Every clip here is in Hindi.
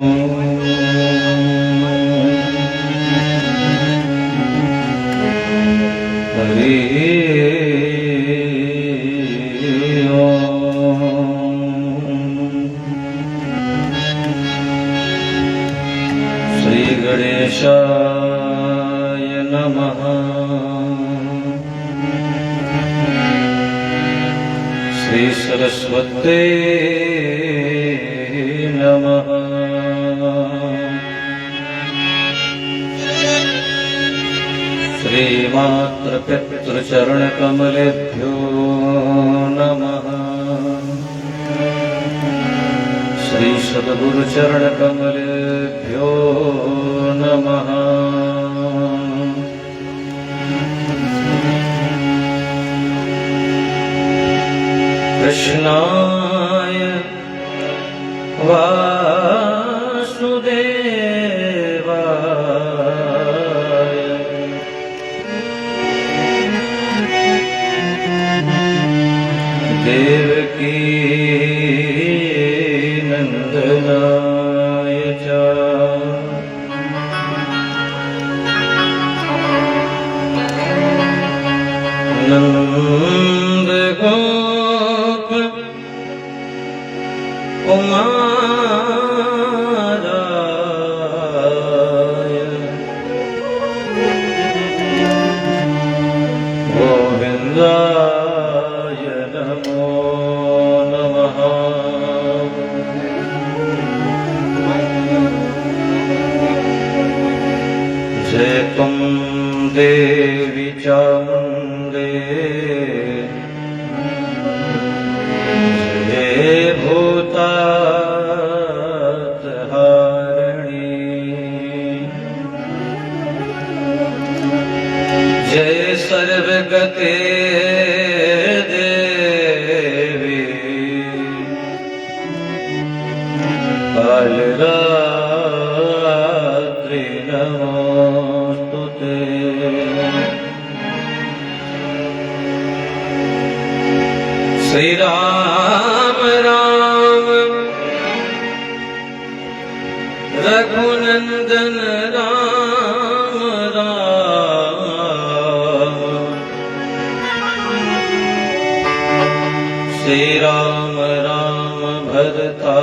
श्री गणेशाय नमः। श्री सरस्वते नमः। श्रीमातृपितृचरणकमलेभ्यो नमः। श्री सद्गुरुचरणकमलेभ्यो नमः। कृष्णाय वासुदेवाय देवकी नंदनाय च नंदगोप कुमाराय गोविंदाय नमो नमः। जय त्वं देवी चामुण्डे जय भूतात्हारिणी जय सर्वगते देवी कालरात्रि नमोस्तुते। श्री राम राम रघुनंदन राम राम। श्री राम राम भरता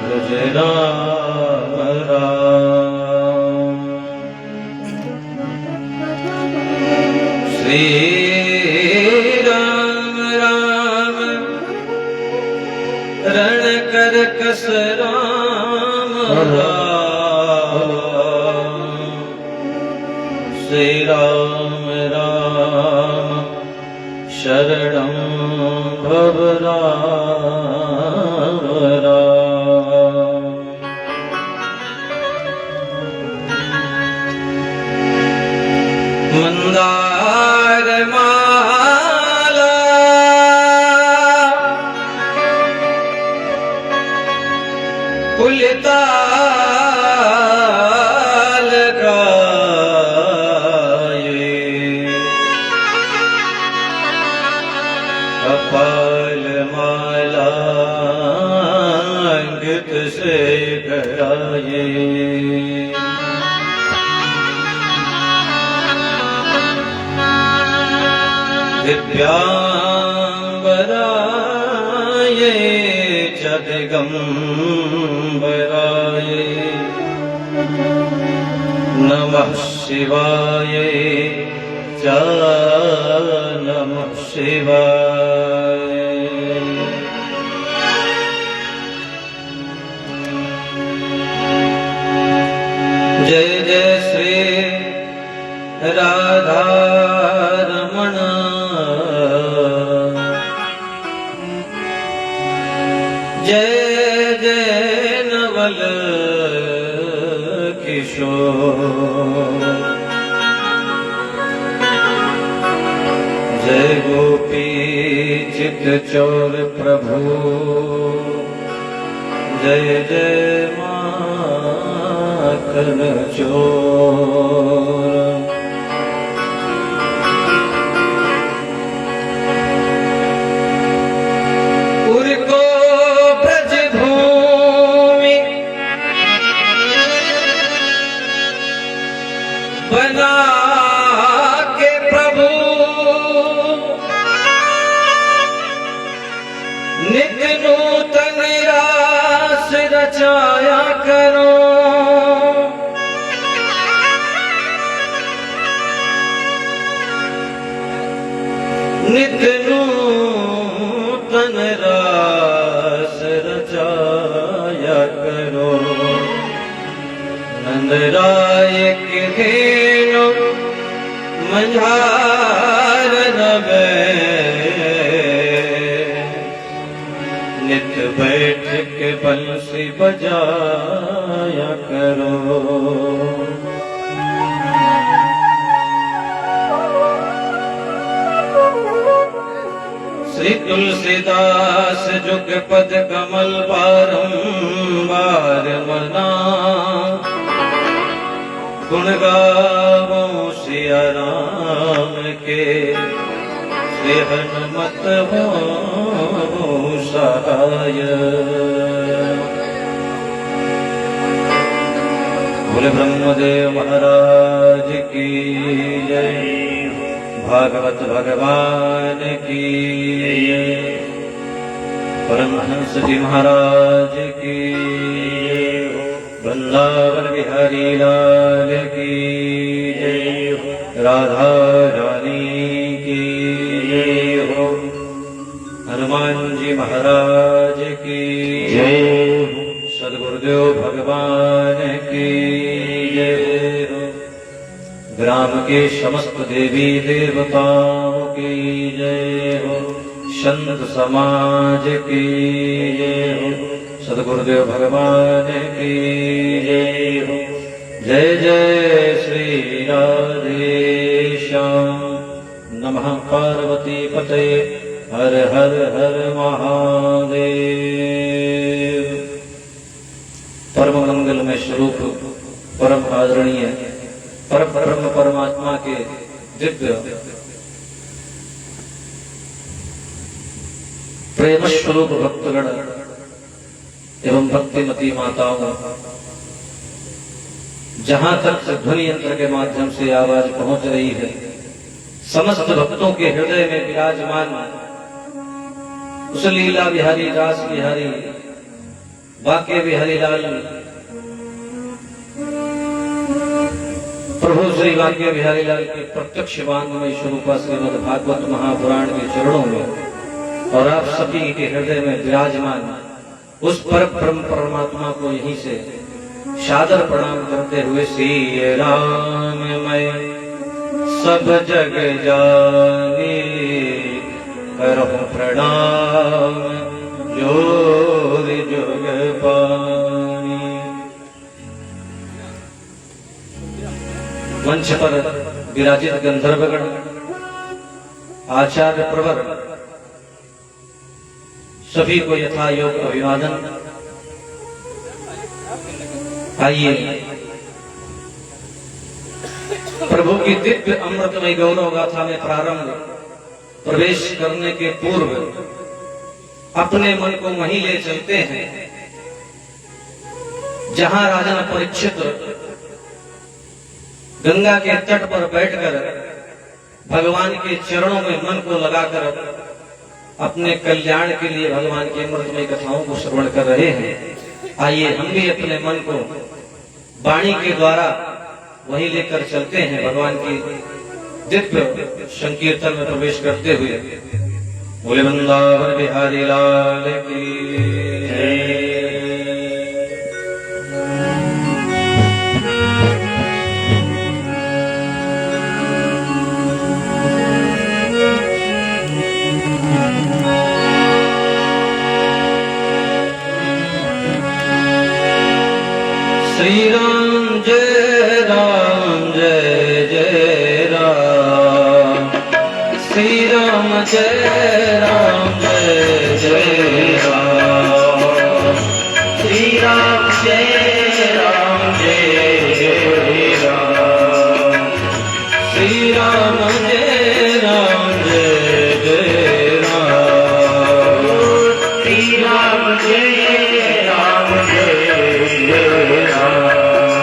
भज राम राम। श्री राम राम रण कर कस राम राम। श्री राम राम शरणं भव राम राम। मंदार माला पुलिताल गाये कपाल माला अंकित से गराये। दिव्यांबराय च दिगंबराय नमः शिवाय च नमः शिवाय। जय जय श्री राधा रमण जय जय नवल किशोर। जय गोपी चित चोर प्रभु जय जय माखन चोर। उर को ब्रज रचाया करो। नित नूतन रास रचाया करो। नंदराय घेनो मंझार नवे। नित बैठ के बंसी बजाया करो। श्री तुलसीदास जुग पद कमल बारंबार मना। गुण गावो सिया राम के श्री हनुमत हो सहाय। बोले ब्रह्मदेव महाराज की जय। भागवत भगवान की जय। परमहंस जी महाराज की जय। वृंदावन बिहारी लाल की जय। राधा रानी की जय हो। हनुमान जी महाराज की जय। सद्गुरुदेव भगवान की जय हो। ग्राम के समस्त देवी देवताओं की जय हो। संत समाज की जय हो। सद्गुरुदेव भगवान की जय हो। जय जय श्री राधेश्याम। नमः पार्वती पते। हर हर हर महादेव। परम मंगलमय स्वरूप परम आदरणीय परम ब्रह्म परमात्मा के दिव्य प्रेम स्वरूप भक्तगण एवं भक्तिमती माताओं, जहां तक ध्वनि यंत्र के माध्यम से आवाज पहुंच रही है, समस्त भक्तों के हृदय में विराजमान उस लीला बिहारी रास बिहारी बाके बिहारी लाल प्रभु श्री वाक्य बिहारी लाल के प्रत्यक्ष वांगमय स्वरूपा श्रीमद् भागवत महापुराण के चरणों में और आप सभी के हृदय में विराजमान उस पर ब्रह्म परमात्मा को यहीं से सादर प्रणाम करते हुए श्री राम मैं सब जग जाने करो प्रणाम जोर जुग पानी। मंच पर विराजित गंधर्वगण, आचार्य प्रवर, सभी को यथा योग अभिवादन। आइए प्रभु की दिव्य अमृतमय गौरव गाथा में प्रारंभ प्रवेश करने के पूर्व अपने मन को वहीं ले चलते हैं जहां राजा परीक्षित गंगा के तट पर बैठकर भगवान के चरणों में मन को लगाकर अपने कल्याण के लिए भगवान की अमृतमय कथाओं को श्रवण कर रहे हैं। आइए हम भी अपने मन को वाणी के द्वारा वहीं लेकर चलते हैं भगवान की दिव्य संकीर्तन में प्रवेश करते हुए। बोले वृंदावन बिहारी लाल की जय। श्री राम जय राम जय जय राम। श्री राम जय राम जय जय राम। श्री राम जय राम जय जय राम। श्री राम जय राम जय जय राम। श्री राम जय राम जय जय राम।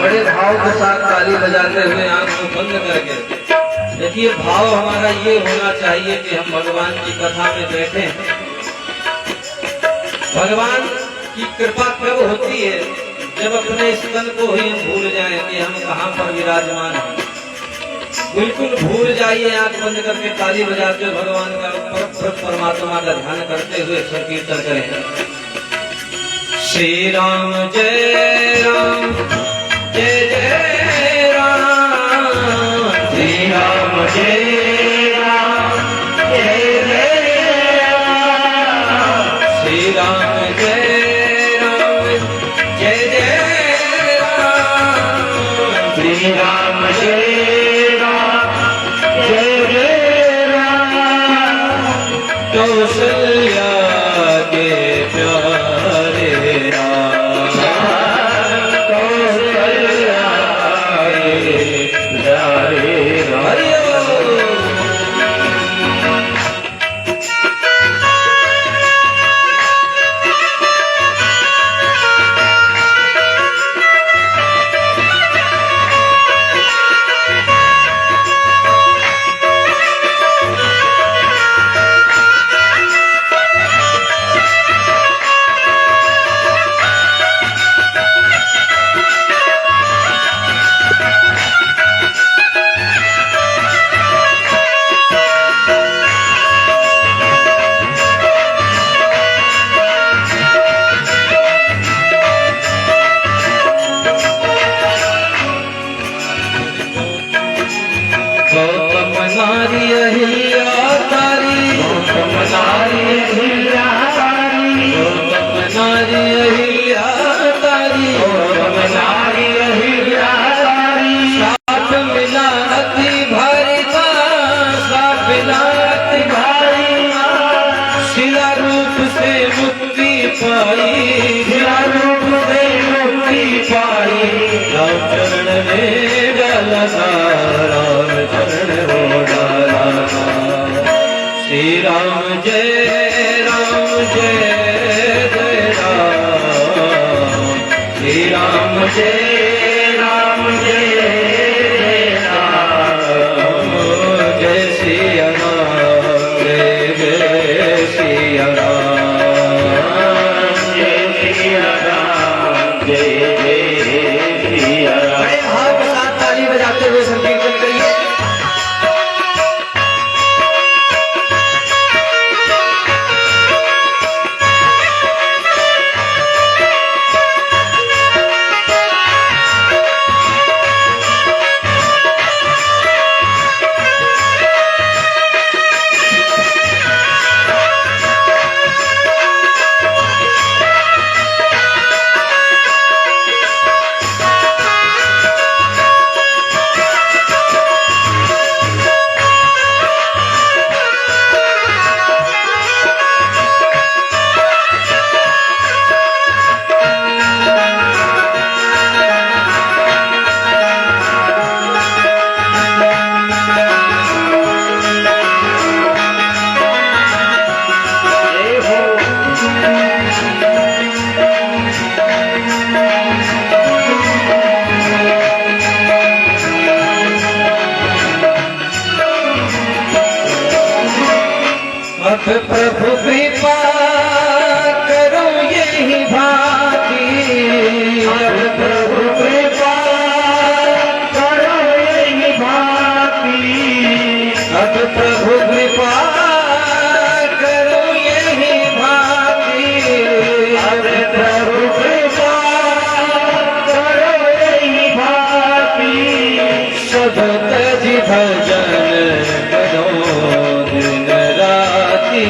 बड़े भाव के साथ ताली बजाते हुए आंख को बंद करके देखिए, भाव हमारा ये होना चाहिए कि हम भगवान की कथा में बैठे, भगवान कि कृपा कब होती है, जब अपने स्तन को ही हम भूल जाएं कि हम कहाँ पर विराजमान हैं। बिल्कुल भूल जाइए, आंख बंद करके ताली बजाते हुए भगवान का परमात्मा का ध्यान करते हुए अक्षर कीर्तन करें। श्री राम जय राम जय जय राम, श्री राम जय राम जय जय राम, श्री राम जय राम जय जय राम, श्री राम जय राम जय जय राम, कौशल्या के प्यारे राम, कौशल्या के प्यारे राम। श्री राम जय राम जय जय राम, श्री राम जय राम जय जय राम, जय सिया राम जय जय सिया राम, जय सिया राम जय जय सिया राम। हाथ के साथ ताली बजाते हुए संकीर्तन करिए। प्रभु कृपा करो यही भांति, प्रभु कृपा करो यही भांति, अब प्रभु कृपा करो यही भांति, अब प्रभु कृपा करो यही भांति, सब तज भजन करो दिन राति,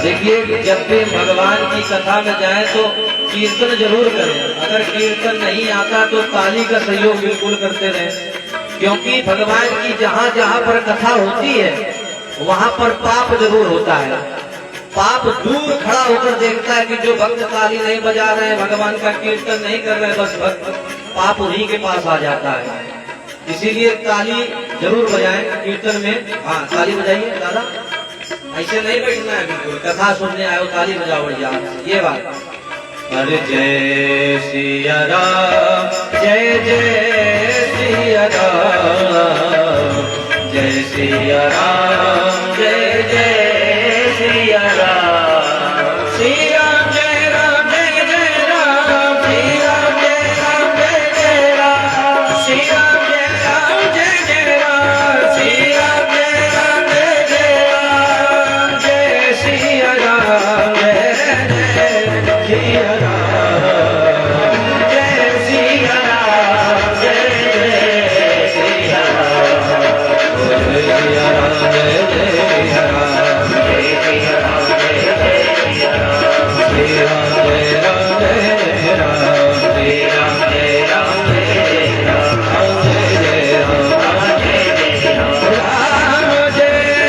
देखिए जब भी भगवान की कथा में जाए तो कीर्तन जरूर करें। अगर कीर्तन नहीं आता तो ताली का सहयोग बिल्कुल करते रहें, क्योंकि भगवान की जहाँ जहाँ पर कथा होती है वहाँ पर पाप जरूर होता है। पाप दूर खड़ा होकर देखता है कि जो भक्त ताली नहीं बजा रहे हैं, भगवान का कीर्तन नहीं कर रहे, बस भक्त पाप उन्हीं के पास आ जाता है। इसीलिए ताली जरूर बजाएं कीर्तन में। हाँ ताली बजाइए दादा, ऐसे नहीं बैठना है बिल्कुल। कथा सुनने आए हो ताली बजाओ बढ़िया, ये बात। अरे जय सिया राम जय जय सिया राम जय सिया राम जय जय सिया राम श्री राम जय राम जय जय राम श्री राम जय राम जय जय राम श्री राम जय राम जय जय राम श्री राम जय राम जय जय राम जय सिया राम जय जय सिया राम जय सिया राम जय जय सिया राम सिया राम जय जय सिया राम जय सिया राम जय जय सिया राम श्री राम जय राम जय जय राम श्री राम जय राम जय जय राम जय जय राम जय जय राम राम जय जय जय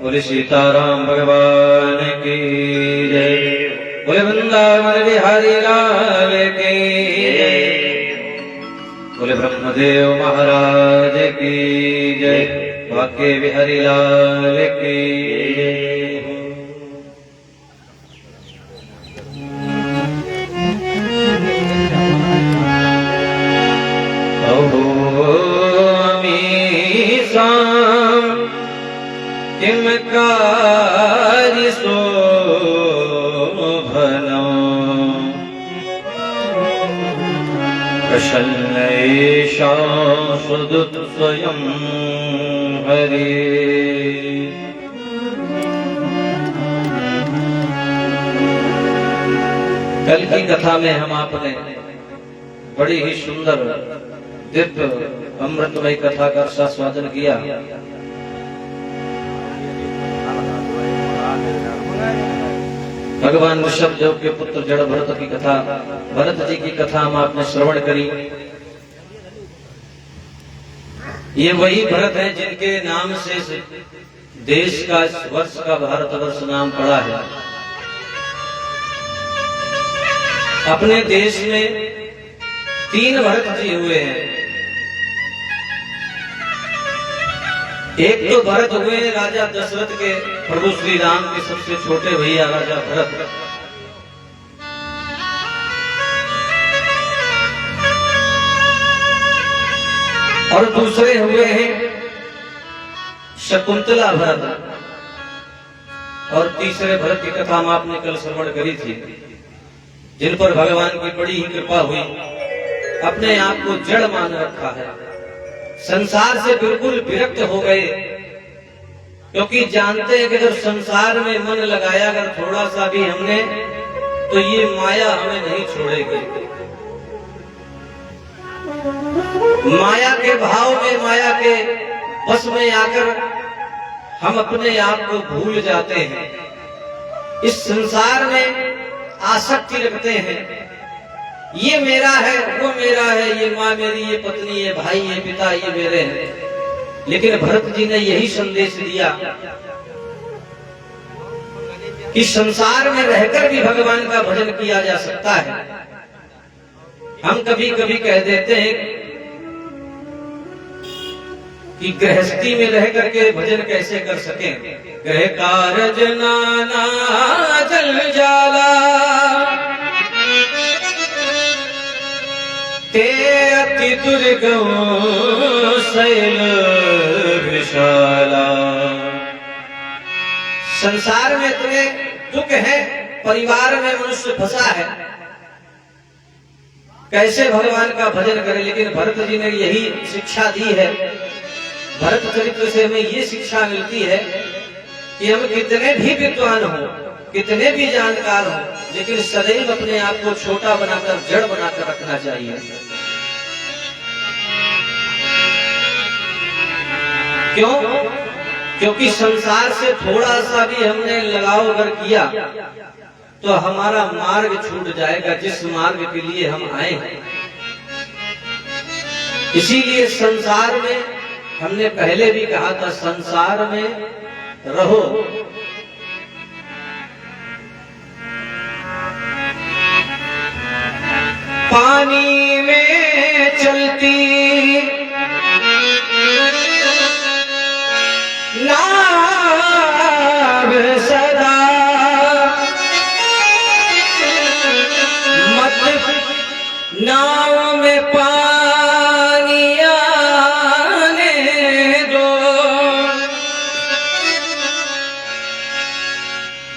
बोले सीताराम भगवान की जय बोले वृंदावन बिहारी लाल की जय बोले ब्रह्मदेव महाराज की जय वाके बिहारी लाल की जय किम कार्य शोभनो प्रसन्नेषा सुदुत स्वयं हरि कल की कथा में हम आपने बड़ी ही सुंदर दिव्य अमृतमय कथा का आस्वादन किया। भगवान ऋषभदेव के पुत्र जड़ भरत की कथा, भरत जी की कथा हम आपने श्रवण करी। ये वही भरत है जिनके नाम से देश का इस वर्ष का भारतवर्ष नाम पड़ा है। अपने देश में 3 भरत जी हुए हैं। एक तो भरत हुए राजा दशरथ के प्रभु श्री राम के सबसे छोटे भैया राजा भरत, और दूसरे हुए हैं शकुंतला भरत, और तीसरे भरत की कथा हम आपने कल श्रवण करी थी, जिन पर भगवान की बड़ी ही कृपा हुई। अपने आप को जड़ मान रखा है, संसार से बिल्कुल विरक्त हो गए, क्योंकि जानते हैं कि अगर संसार में मन लगाया अगर थोड़ा सा भी हमने, तो ये माया हमें नहीं छोड़ेगी। माया के भाव में, माया के बस में आकर हम अपने आप को भूल जाते हैं। इस संसार में आसक्ति रखते हैं, ये मेरा है, वो मेरा है, ये माँ मेरी, ये पत्नी, ये भाई, ये पिता, ये मेरे हैं। लेकिन भरत जी ने यही संदेश दिया कि संसार में रहकर भी भगवान का भजन किया जा सकता है। हम कभी कभी कह देते हैं कि गृहस्थी में रह करके भजन कैसे कर सकें। गृह कारज नाना जल जाला ते अति दुर्गम शैल विशाला। संसार में इतने दुख है, परिवार में मनुष्य फंसा है, कैसे भगवान का भजन करे। लेकिन भरत जी ने यही शिक्षा दी है। भरत चरित्र से हमें ये शिक्षा मिलती है कि हम कितने भी विद्वान हो, कितने भी जानकार हो, लेकिन सदैव अपने आप को छोटा बनाकर, जड़ बनाकर रखना चाहिए। क्यों? क्योंकि संसार से थोड़ा सा भी हमने लगाव अगर किया तो हमारा मार्ग छूट जाएगा, जिस मार्ग के लिए हम आए हैं। इसीलिए संसार में, हमने पहले भी कहा था, संसार में रहो। पानी में चलती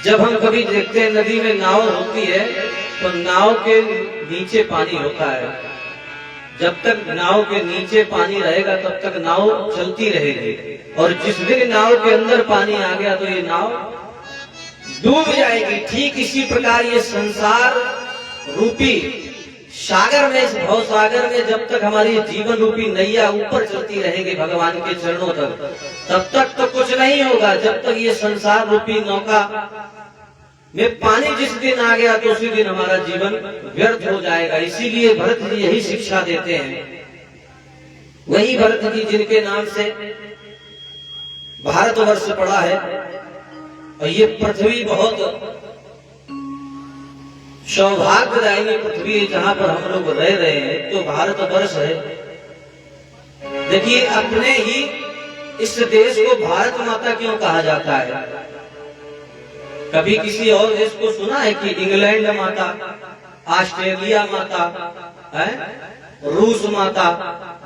जब हम कभी देखते हैं नदी में नाव होती है तो नाव के नीचे पानी होता है। जब तक नाव के नीचे पानी रहेगा तब तक नाव चलती रहेगी, और जिस दिन नाव के अंदर पानी आ गया तो ये नाव डूब जाएगी। ठीक इसी प्रकार ये संसार रूपी सागर में, इस भव सागर में जब तक हमारी जीवन रूपी नैया ऊपर चलती रहेगी भगवान के चरणों तक, तब तक तो कुछ नहीं होगा। जब तक ये संसार रूपी नौका में पानी जिस दिन आ गया तो उसी दिन हमारा जीवन व्यर्थ हो जाएगा। इसीलिए भरत जी यही शिक्षा देते हैं। वही भरत जी जिनके नाम से भारतवर्ष पड़ा है, और ये पृथ्वी बहुत सौभाग्यदायी पृथ्वी है जहां पर हम लोग रह रहे हैं, तो भारतवर्ष है। देखिए, अपने ही इस देश को भारत माता क्यों कहा जाता है? कभी किसी और देश को सुना है कि इंग्लैंड माता, ऑस्ट्रेलिया माता है, रूस माता?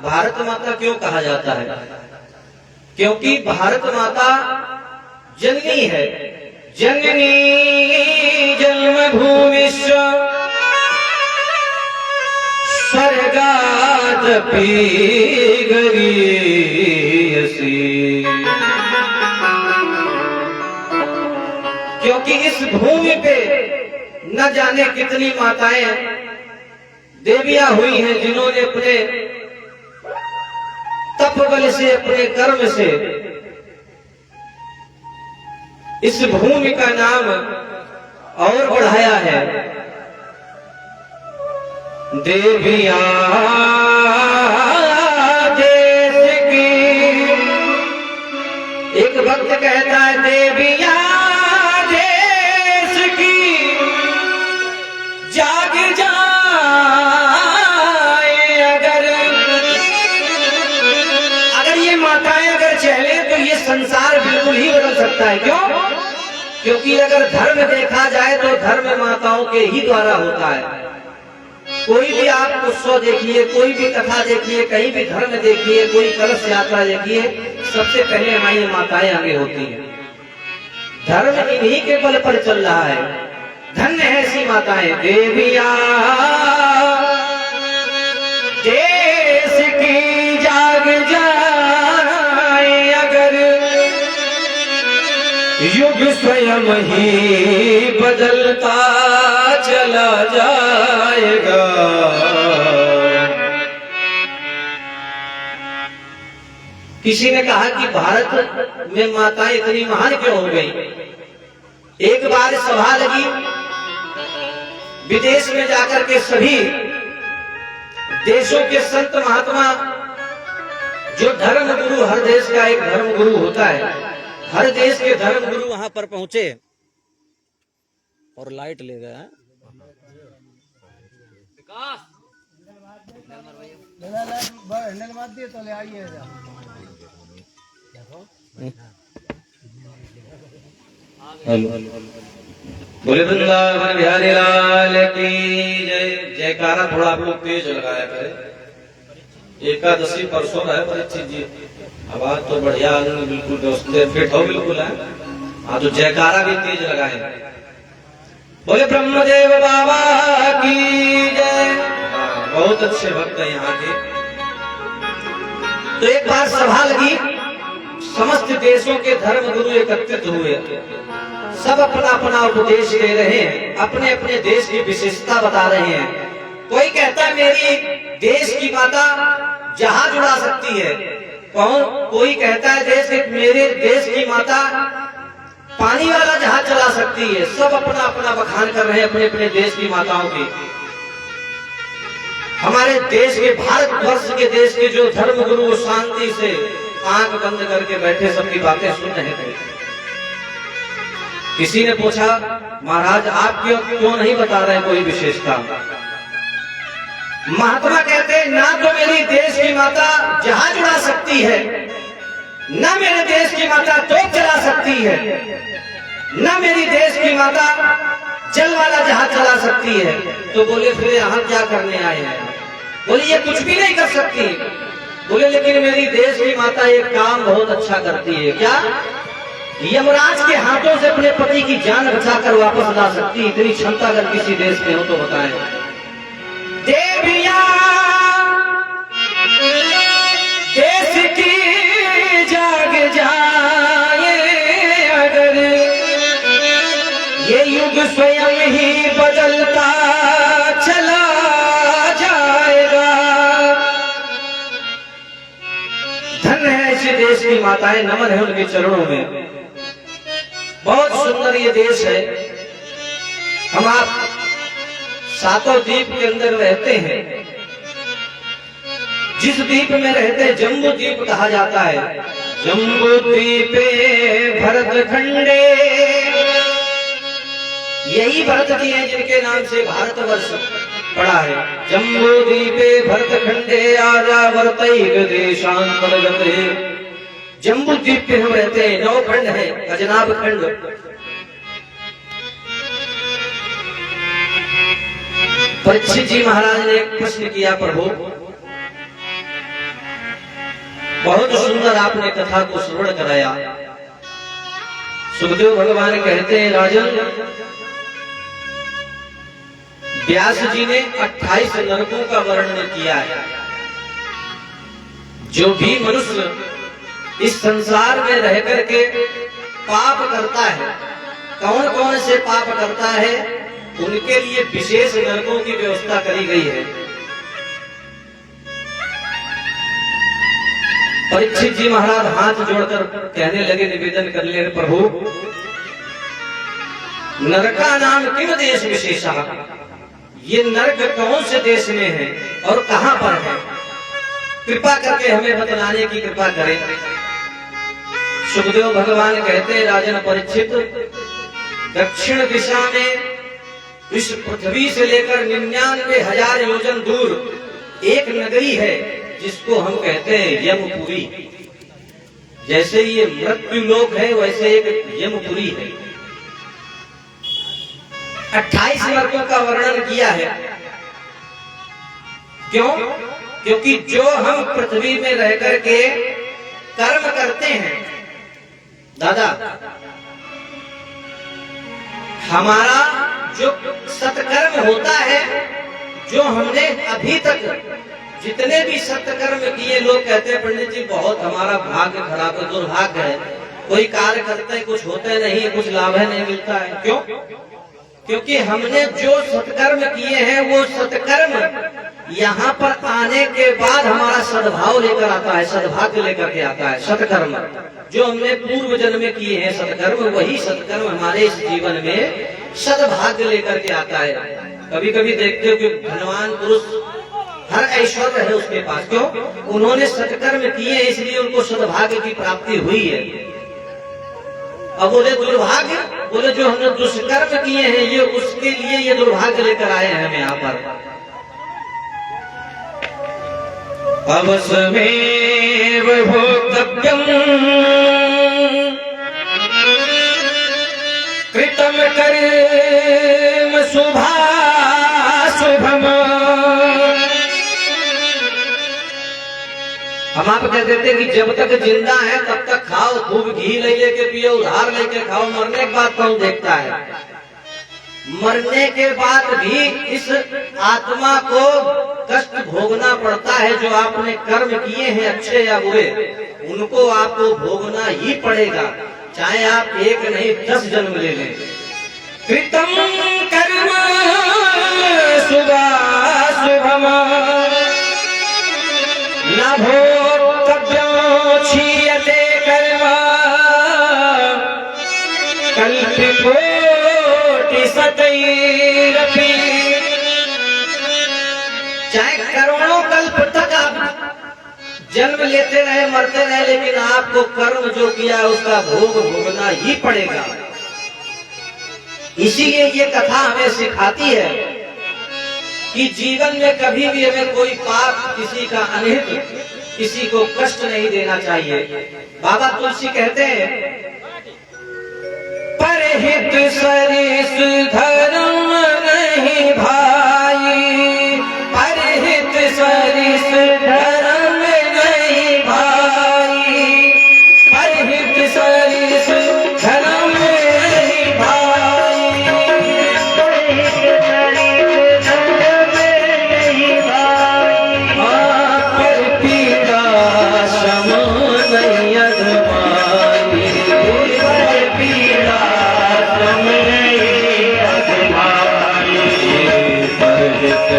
भारत माता क्यों कहा जाता है? क्योंकि भारत माता जननी है। जननी जन्मभूमिश्च स्वर्गादपि गरीयसी। क्योंकि इस भूमि पे न जाने कितनी माताएं देवियां हुई हैं जिन्होंने अपने तप बल से, अपने कर्म से इस भूमि का नाम और बढ़ाया है। देवियां देश की, एक भक्त कहता है देवियां संसार बिल्कुल ही बदल सकता है। क्यों? क्योंकि अगर धर्म देखा जाए तो धर्म माताओं के ही द्वारा होता है। कोई भी आप उत्सव देखिए, कोई भी कथा देखिए, कहीं भी धर्म देखिए, कोई कलश यात्रा देखिए, सबसे पहले हमारी माताएं आगे होती हैं। धर्म इन्हीं के बल पर चल रहा है। धन्य है ऐसी माताएं। देवियां देश की जाग जाए अगर, युग स्वयं ही बदलता चला जाएगा। किसी ने कहा कि भारत में माताएं इतनी महान क्यों हो गई? एक बार सभा लगी, विदेश में जाकर के सभी देशों के संत महात्मा, जो धर्म गुरु, हर देश का एक धर्म गुरु होता है, हर देश के धर्म गुरु वहां पर पहुंचे और लाइट ले गए। बोले वृंदावन बिहारी लाल की जय। जयकारा थोड़ा आप लोग तेज लगाया करें। एकादशी परसों है परीक्षित जी, आवाज तो बढ़िया बिल्कुल व्यवस्थित फिट हो बिल्कुल है। हाँ, तो जयकारा भी तेज लगाए। बोले ब्रह्मदेव बाबा की जय। बहुत अच्छे भक्त हैं यहाँ के। तो एक बार सभा लगी, समस्त देशों के धर्म गुरु एकत्रित हुए, सब अपना अपना उपदेश दे रहे हैं, अपने अपने देश की विशेषता बता रहे हैं। कोई कहता है मेरी देश की माता जहाज उड़ा सकती है। कौन? कोई कहता है मेरे देश की माता पानी वाला जहाज चला सकती है। सब अपना अपना बखान कर रहे हैं अपने अपने देश की माताओं की। हमारे देश के, भारतवर्ष के देश के जो धर्म गुरु शांति से आंख बंद करके बैठे सबकी बातें सुन रहे थे। किसी ने पूछा, महाराज आप क्यों नहीं बता रहे कोई विशेषता? महात्मा कहते, ना तो मेरी देश की माता जहाज उड़ा सकती है, ना मेरे देश की माता तोप चला सकती है, ना मेरी देश की माता जल वाला जहाज चला सकती है। तो बोले फिर यहाँ क्या करने आए हैं? बोले ये कुछ भी नहीं कर सकती। बोले लेकिन मेरी देश की माता एक काम बहुत अच्छा करती है। क्या? यमराज के हाथों से अपने पति की जान बचाकर वापस ला सकती, इतनी क्षमता अगर किसी देश में हो तो बताएं। देविया देश की जाग जाए अगर, ये युग स्वयं ही बदलता चला जाएगा। धन्य है ऐसे देश की माताएं, नमन है उनके चरणों में। बहुत सुंदर ये देश है। हम आप सातों द्वीप के अंदर रहते हैं। जिस द्वीप में रहते हैं जम्बू द्वीप कहा जाता है। जम्बू द्वीपे भरत खंडे, यही भरत जी हैं जिनके नाम से भारतवर्ष पड़ा है। जम्बू द्वीपे भरत खंडे आर्यावर्तैक देशांतर्गते। जम्बू द्वीप पे हम रहते हैं। 9 खंड है, अजनाब खंड। परीक्षित जी महाराज ने एक प्रश्न किया, प्रभु बहुत सुंदर आपने कथा को श्रवण कराया। सुखदेव भगवान कहते हैं, राजन व्यास जी ने 28 नरकों का वर्णन किया है। जो भी मनुष्य इस संसार में रह करके पाप करता है, कौन कौन से पाप करता है, उनके लिए विशेष नरकों की व्यवस्था करी गई है। परीक्षित जी महाराज हाथ जोड़कर कहने लगे, निवेदन कर ले प्रभु, नरका नाम किम देश विशेषा, ये नरक कौन से देश में है और कहां पर है, कृपा करके हमें बतलाने की कृपा करें। सुखदेव भगवान कहते हैं, राजन परीक्षित, दक्षिण दिशा में इस पृथ्वी से लेकर 99,000 योजन दूर एक नगरी है जिसको हम कहते हैं यमपुरी। जैसे ये मृत्यु लोक है वैसे एक यमपुरी है। 28 नरकों का वर्णन किया है। क्यों? क्योंकि जो हम पृथ्वी में रह करके कर्म करते हैं दादा, हमारा जो सत्कर्म होता है, जो हमने अभी तक जितने भी सत्कर्म किए, लोग कहते हैं पंडित जी बहुत हमारा भाग्य खराब है, दुर्भाग्य है, कोई कार्य करते हैं कुछ होते नहीं, कुछ लाभ नहीं मिलता है। क्यों? क्योंकि हमने जो सत्कर्म किए हैं वो सत्कर्म यहाँ पर आने के बाद हमारा सद्भाव लेकर आता है, सद्भाग्य लेकर के आता है। सत्कर्म जो हमने पूर्व जन्म में किए हैं सत्कर्म, वही सत्कर्म हमारे इस जीवन में सद्भाग्य लेकर के आता है। कभी कभी देखते हो कि धनवान पुरुष हर ऐश्वर्य है उसके पास, क्यों? उन्होंने सत्कर्म किए इसलिए उनको सद्भाग्य की प्राप्ति हुई है। अब बोले दुर्भाग्य, बोले जो हमने दुष्कर्म किए हैं ये उसके लिए ये दुर्भाग्य लेकर आए हैं हम यहाँ पर। अवश्यमेव भोक्तव्यम् कृतं कर्म शुभाशुभम्। हम आप कह देते हैं कि जब तक जिंदा है तब तक खाओ, खूब घी ले लेके पियो, उधार लेके खाओ, मरने के बाद कौन देखता है। मरने के बाद भी इस आत्मा को कष्ट भोगना पड़ता है। जो आपने कर्म किए हैं अच्छे या बुरे, उनको आपको भोगना ही पड़ेगा, चाहे आप 1 नहीं 10 जन्म ले लें। कृतम कर्म शुभाशुभम् न भोक्तव्यो क्षीयते कर्म कल्पिकोटि सतैरपि। चाहे करोड़ों कल्प तक आप जन्म लेते रहे, मरते रहे, लेकिन आपको कर्म जो किया उसका भोग भोगना ही पड़ेगा। इसीलिए ये कथा हमें सिखाती है कि जीवन में कभी भी हमें कोई पाप, किसी का अनहित, किसी को कष्ट नहीं देना चाहिए। बाबा तुलसी कहते हैं, परहित सरिस धर्म नहीं भाई, परहित सरिस धर्म नहीं भाई, परहित सरिस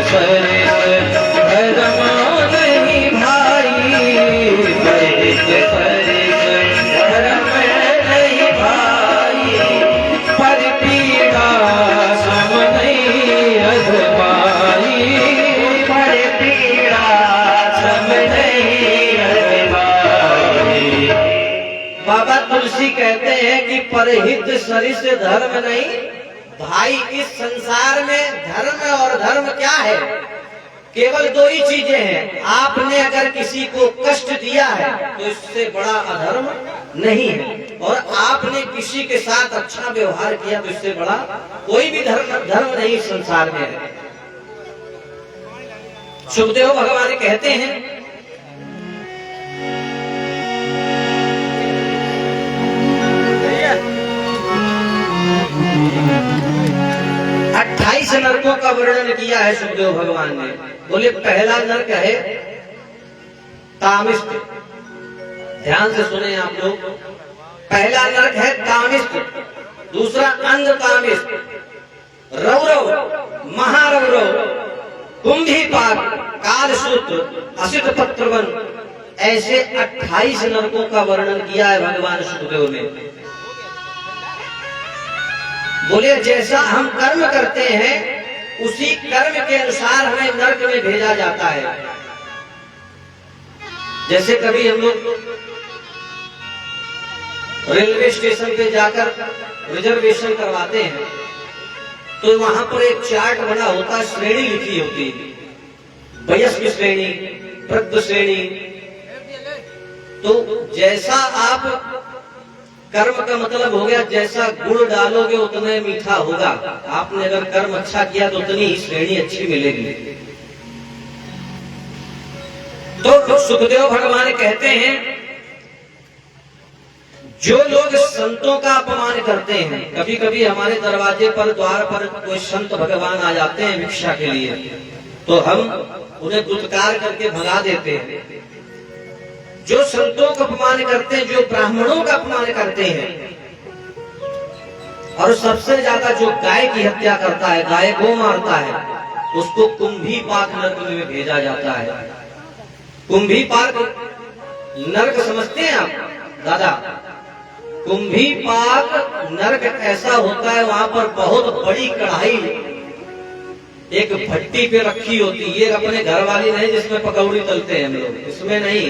सरिस धर्म नहीं भाई, परहित सरिस धर्म नहीं भाई, पर पीड़ा सम नहीं अधबाई, पर पीड़ा सम नहीं अधबाई। बाबा तुलसी कहते हैं कि परहित सरिस धर्म नहीं भाई। इस संसार में धर्म और धर्म क्या है? केवल दो ही चीजें हैं। आपने अगर किसी को कष्ट दिया है तो इससे बड़ा अधर्म नहीं है, और आपने किसी के साथ अच्छा व्यवहार किया तो इससे बड़ा कोई भी धर्म नहीं संसार में है। सुखदेव भगवान कहते हैं 28 नरकों का वर्णन किया है सुखदेव भगवान ने। बोले पहला नरक है तामिष्ट। ध्यान से सुने आप लोग। पहला नरक है तामिष्ट, दूसरा अंध तामिष्ट, रौरव, महारौरव, कुंभीपाक, कालसूत्र, असित पत्रवन, ऐसे 28 नरकों का वर्णन किया है भगवान सुखदेव ने। बोले जैसा हम कर्म करते हैं उसी कर्म के अनुसार हमें नरक में भेजा जाता है। जैसे कभी हम लोग रेलवे स्टेशन पे जाकर रिजर्वेशन करवाते हैं तो वहां पर एक चार्ट बना होता है, श्रेणी लिखी होती है, वयस्क श्रेणी, वृद्ध श्रेणी। तो जैसा आप कर्म का मतलब हो गया जैसा गुड़ डालोगे उतना मीठा होगा। आपने अगर कर्म अच्छा किया तो उतनी ही श्रेणी अच्छी मिलेगी। तो सुखदेव भगवान कहते हैं जो लोग संतों का अपमान करते हैं, कभी कभी हमारे दरवाजे पर द्वार पर कोई संत भगवान आ जाते हैं भिक्षा के लिए, तो हम उन्हें दुत्कार करके भगा देते हैं। जो संतों का अपमान करते हैं, जो ब्राह्मणों का अपमान करते हैं, और सबसे ज्यादा जो गाय की हत्या करता है, गाय को मारता है, उसको कुंभीपाक नरक में भेजा जाता है। कुंभीपाक नरक समझते हैं आप दादा? कुंभीपाक नरक ऐसा होता है, वहां पर बहुत बड़ी कढ़ाई एक भट्टी पे रखी होती है। ये अपने घर वाली नहीं जिसमें पकौड़ी तलते हैं हम लोग, इसमें नहीं,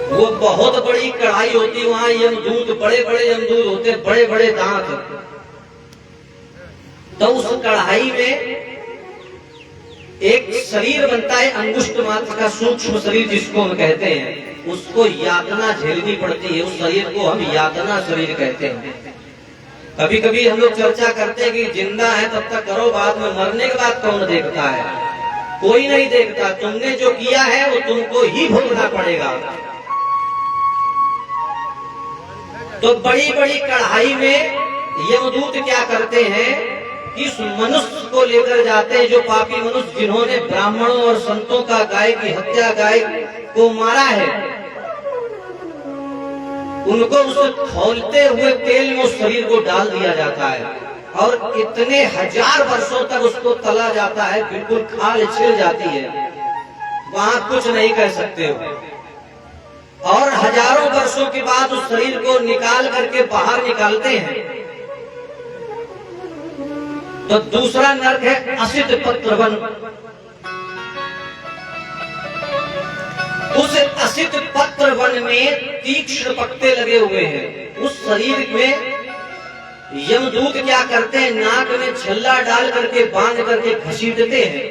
वो बहुत बड़ी कढ़ाई होती है। वहां यमदूत, बड़े बड़े यमदूत होते, बड़े बड़े दांत। तो उस कढ़ाई में एक शरीर बनता है, अंगुष्ठ मात्र का सूक्ष्म शरीर जिसको हम कहते हैं, उसको यातना झेलनी पड़ती है। उस शरीर को हम यातना शरीर कहते हैं। कभी कभी हम लोग चर्चा करते हैं कि जिंदा है तब तक करो, बाद में मरने के बाद कौन देखता है? कोई नहीं देखता। तुमने जो किया है वो तुमको ही भोगना पड़ेगा। तो बड़ी बड़ी कढ़ाई में यमदूत क्या करते हैं कि इस मनुष्य को लेकर जाते हैं, जो पापी मनुष्य जिन्होंने ब्राह्मणों और संतों का गाय की हत्या, गाय को मारा है, उनको उस खौलते हुए तेल में उस शरीर को डाल दिया जाता है और इतने हजार वर्षों तक उसको तला जाता है, बिल्कुल खाल छिल जाती है, वहां कुछ नहीं कह सकते हो। और हजारों वर्षों के बाद उस शरीर को निकाल करके बाहर निकालते हैं। तो दूसरा नरक है असित पत्रवन। उस असित पत्रवन में तीक्ष्ण पत्ते लगे हुए हैं। उस शरीर में यमदूत क्या करते हैं, नाक में छल्ला डाल करके बांध करके घसीटते हैं।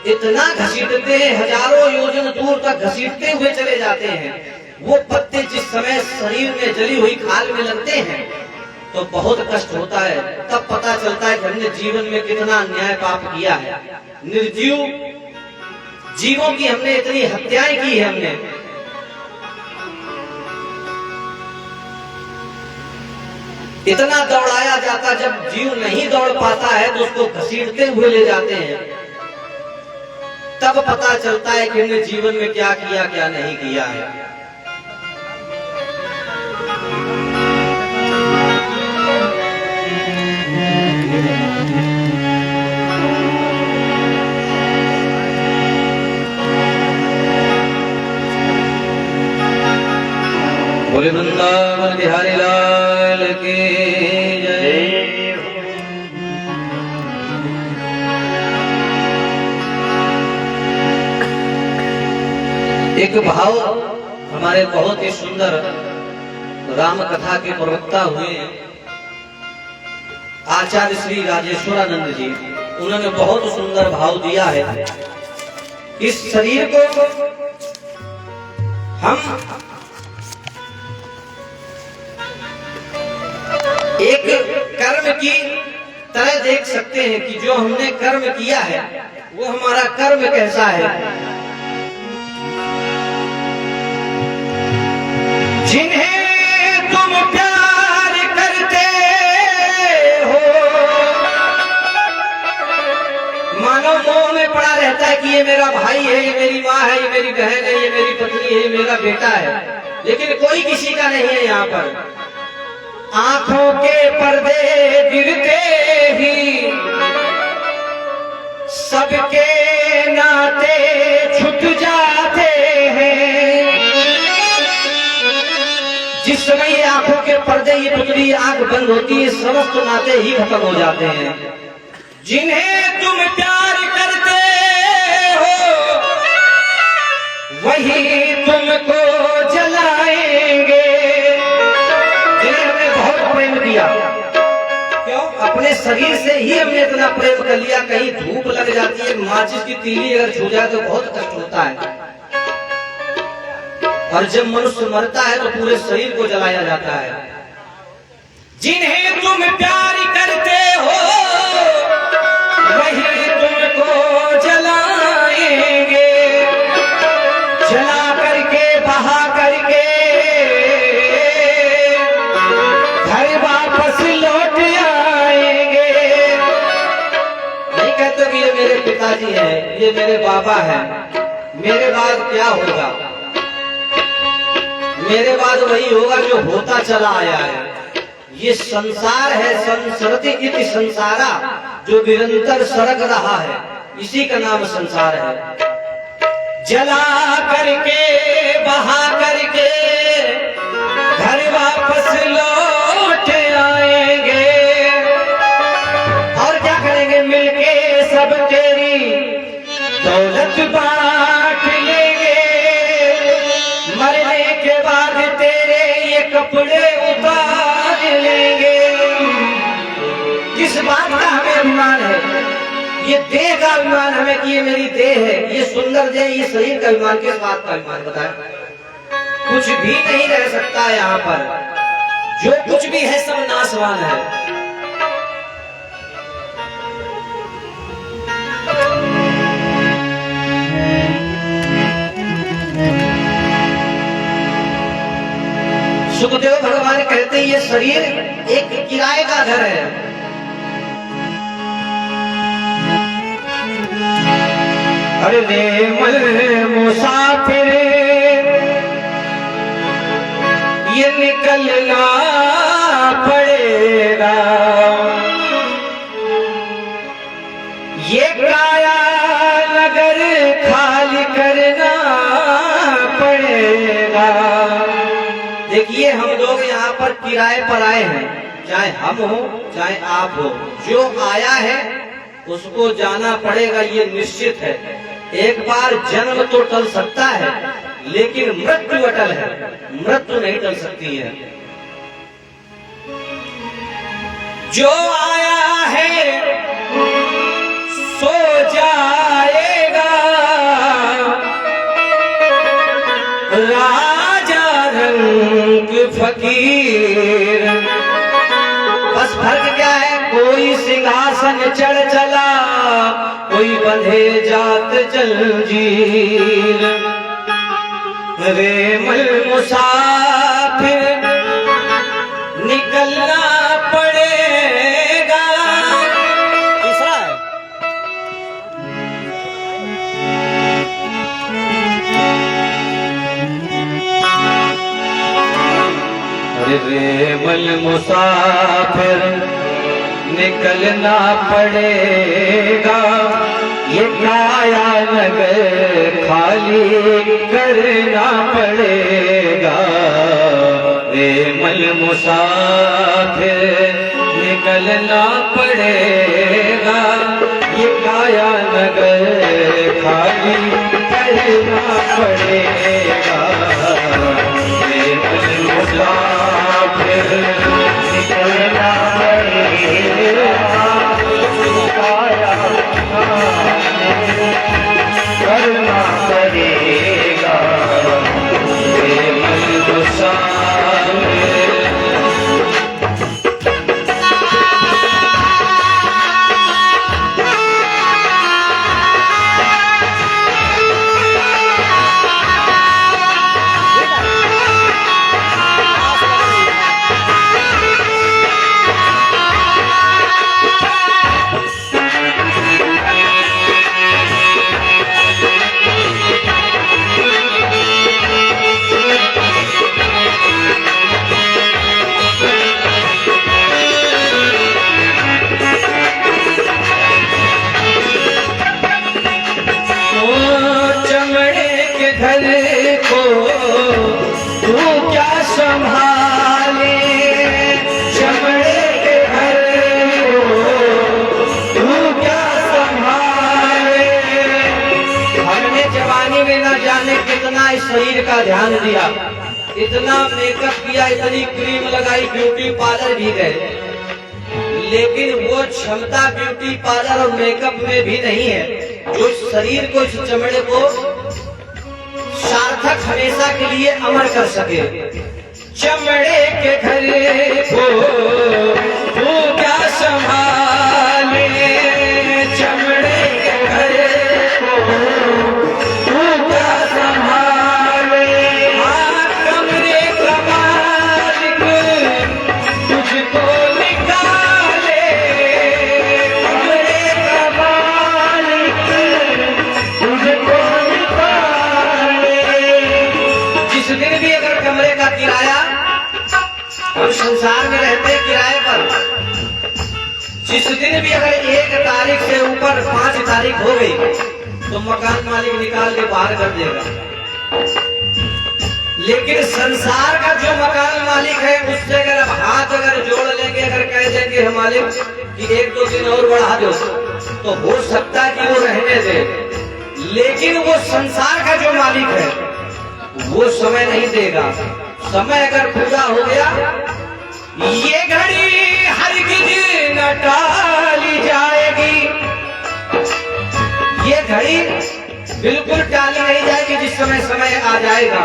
इतना घसीटते हैं, हजारों योजन दूर तक घसीटते हुए चले जाते हैं। वो पत्ते जिस समय शरीर में जली हुई खाल में लगते हैं तो बहुत कष्ट होता है। तब पता चलता है कि हमने जीवन में कितना अन्याय पाप किया है। निर्जीव जीवों की हमने इतनी हत्याएं की है। हमने इतना दौड़ाया जाता, जब जीव नहीं दौड़ पाता है तो उसको घसीटते हुए ले जाते हैं। तब पता चलता है कि हमने जीवन में क्या किया, क्या नहीं किया है। बोले वृंदावन बिहारी लाल की जय। एक भाव हमारे बहुत ही सुंदर राम कथा के प्रवक्ता हुए आचार्य श्री राजेश्वरानंद जी, उन्होंने बहुत सुंदर भाव दिया है। इस शरीर को हम एक कर्म की तरह देख सकते हैं कि जो हमने कर्म किया है वो हमारा कर्म कैसा है। जिन्हें तुम प्यार करते हो, मानो मोह में पड़ा रहता है कि ये मेरा भाई है, ये मेरी माँ है, ये मेरी बहन है, ये मेरी पत्नी है, ये मेरा बेटा है, लेकिन कोई किसी का नहीं है। यहाँ पर आंखों के पर्दे गिरते ही सबके नाते छूट जाते हैं। जिस समय ये आंखों के पर्दे, ये पुतली आंख बंद होती है, समस्त नाते ही खत्म हो जाते हैं। जिन्हें तुम प्यार करते हो वही तुमको जलाएंगे। जिन्हें हमने बहुत प्रेम किया, क्यों? अपने शरीर से ही हमने इतना प्रेम कर लिया। कहीं धूप लग जाती है, माचिस की तीली अगर छू जाए तो बहुत कष्ट होता है। और जब मनुष्य मरता है तो पूरे शरीर को जलाया जाता है। जिन्हें तुम प्यार करते हो वही तुमको जलाएंगे। जला करके बहा करके घर वापस लौट आएंगे। नहीं कहते कि ये मेरे पिताजी हैं, ये मेरे बाबा हैं, मेरे बाद क्या होगा? मेरे बाद वही होगा जो होता चला आया है। ये संसार है, संसरति इति संसारा, जो निरंतर सरक रहा है, इसी का नाम संसार है। जला करके बहा करके घर वापस लौट आएंगे। और क्या करेंगे? मिलके सब तेरी दौलत बांट लेंगे। मरने के बाद तेरे ये कपड़े उतार लेंगे। किस बात का हमें अभिमान है? ये देह का अभिमान हमें कि ये मेरी देह है, ये सुंदर देह, ये शरीर का अभिमान। किस बात का अभिमान बताएं? कुछ भी नहीं रह सकता यहाँ पर। जो कुछ भी है सब नाशवान है। सुखदेव भगवान कहते हैं ये शरीर एक किराए का घर है। अरे रे मल मुसाफिर ये निकलना पड़ेगा। ये काया नगर खाली करना पड़ेगा। देखिए हम लोग यहाँ पर किराए पर आए हैं, चाहे हम हो चाहे आप हो। जो आया है उसको जाना पड़ेगा, ये निश्चित है। एक बार जन्म तो टल सकता है लेकिन मृत्यु अटल है, मृत्यु नहीं टल सकती है। जो आया है सो जाएगा, राजा रंग फकीर। बस फर्क क्या है? कोई सिंहासन चढ़ चला, कोई बंधे जात जंजीर। रे मल मुसाफिर निकलना पड़ेगा। तीसरा है रे मल मुसाफिर निकलना पड़ेगा। ये काया नगर खाली करना पड़ेगा। मुसाफिर निकलना पड़ेगा, ये काया नगर खाली करना पड़ेगा। केवल मुसाफिर निकलना पड़ेगा, काया करना पड़ेगा। केवल मुसाफिर शरीर का ध्यान दिया, इतना मेकअप किया, इतनी क्रीम लगाई, ब्यूटी पार्लर भी गए, लेकिन वो क्षमता ब्यूटी पार्लर और मेकअप में भी नहीं है जो शरीर को, इस चमड़े को सार्थक हमेशा के लिए अमर कर सके। चमड़े के घर को तू क्या संभाले, चमड़े के घर को तू क्या संभाले। कमरे का मालिक तुझको निकाले, कमरे का मालिक तुझको निकाले। जिस दिन भी अगर कमरे का किराया, हम संसार में रहते हैं किराए पर, जिस दिन भी अगर 1 तारीख से ऊपर 5 तारीख हो गई तो मकान मालिक निकाल के बाहर कर देगा। लेकिन संसार का जो मकान मालिक है उससे अगर हाथ अगर जोड़ लेंगे, अगर कह देंगे हम मालिक कि 1-2 दिन और बढ़ा दो, तो हो सकता है कि वो रहने दे। लेकिन वो संसार का जो मालिक है वो समय नहीं देगा। समय अगर पूरा हो गया, ये घड़ी हरगिज न टाली जाएगी, ये घड़ी बिल्कुल टाली नहीं जाएगी। जिस समय समय आ जाएगा,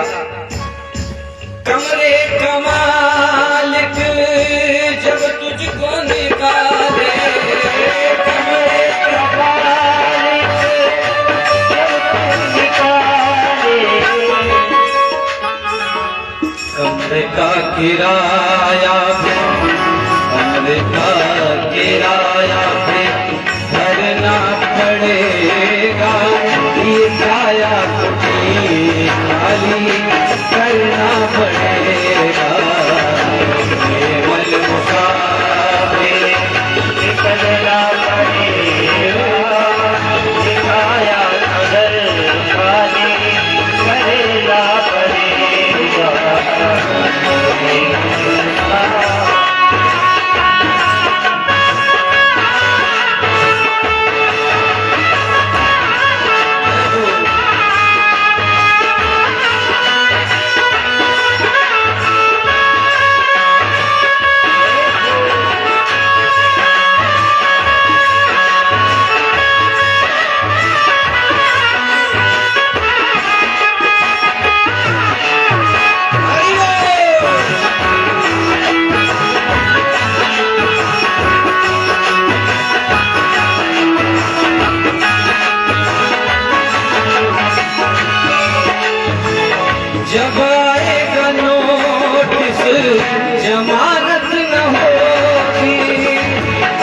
कमरे का मालिक जब तुझको निकाले, कमरे का मालिक जब तुझको निकाले, कमरे का किराया भी, कमरे का किराया भी भरना पड़ेगा, ये काया खाली करना पड़ेगा। केवल मुसाफिर निकलना पड़ेगा, ये काया नगर खाली करना पड़ेगा। जब आएगा नोटिस जमानत न होगी,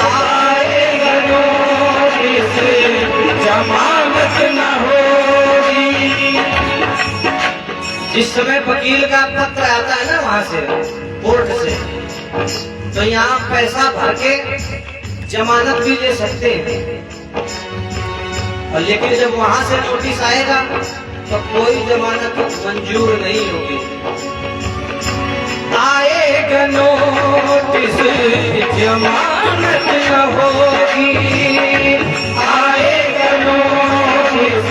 आएगा नोटिस जमानत न होगी। जिस समय वकील का पत्र आता है ना वहां से, कोर्ट से, तो यहाँ पैसा भर के जमानत भी ले सकते हैं। और लेकिन जब वहां से नोटिस आएगा तो कोई जमानत मंजूर नहीं होगी। आएगा नोटिस जमानत न होगी, आएगा नोटिस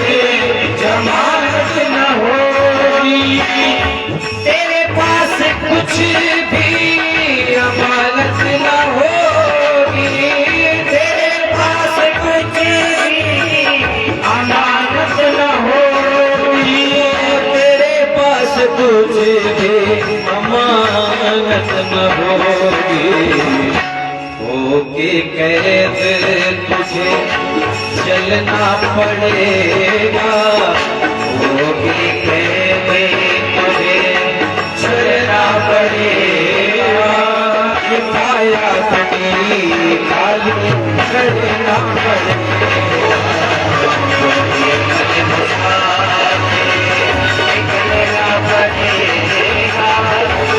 जमानत न होगी। तेरे पास कुछ भी अमानत न होगी, तेरे पास कुछ भी अमानत न होगी, तेरे पास कुछ भी अमानत न होगी। होके कैद तुझे चलना पड़ेगा, होके कैद तुझे चलना पड़ेगा। किफाया तेरी खाली करना पड़ेगा, निकलना पड़ेगा।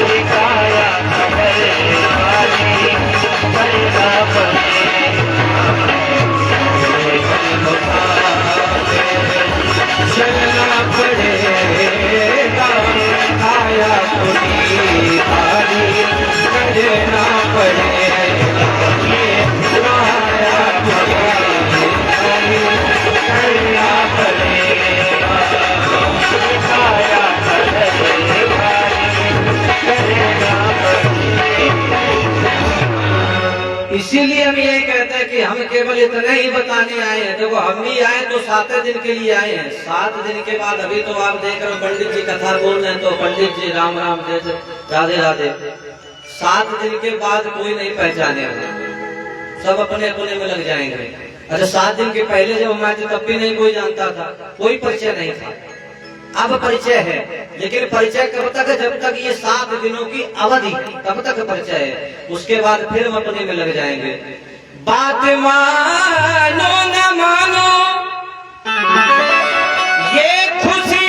किफाया चलना पड़ेगा, आया खुदी खाली करना पड़ेगा, आया खुदी खाली करना पड़ेगा, आया खुदी खाली करना पड़ेगा। इसीलिए हम ये कहते हैं कि हम केवल इतना ही बताने आए हैं। देखो हम भी आए तो 7 दिन के लिए आए हैं। 7 दिन के बाद अभी तो आप देख रहे हो पंडित जी कथा बोल रहे हैं, तो पंडित जी राम राम जैसे राधे राधे। 7 दिन के बाद कोई नहीं पहचाने, सब अपने अपने में लग जाएंगे। अच्छा 7 दिन के पहले जब हम आए थे तब भी नहीं कोई जानता था, कोई परिचय नहीं था। अब परिचय है, लेकिन परिचय कब तक है? जब तक ये 7 दिनों की अवधि तब तक परिचय है। उसके बाद फिर हम अपने में लग जाएंगे। बात मानो न मानो ये खुशी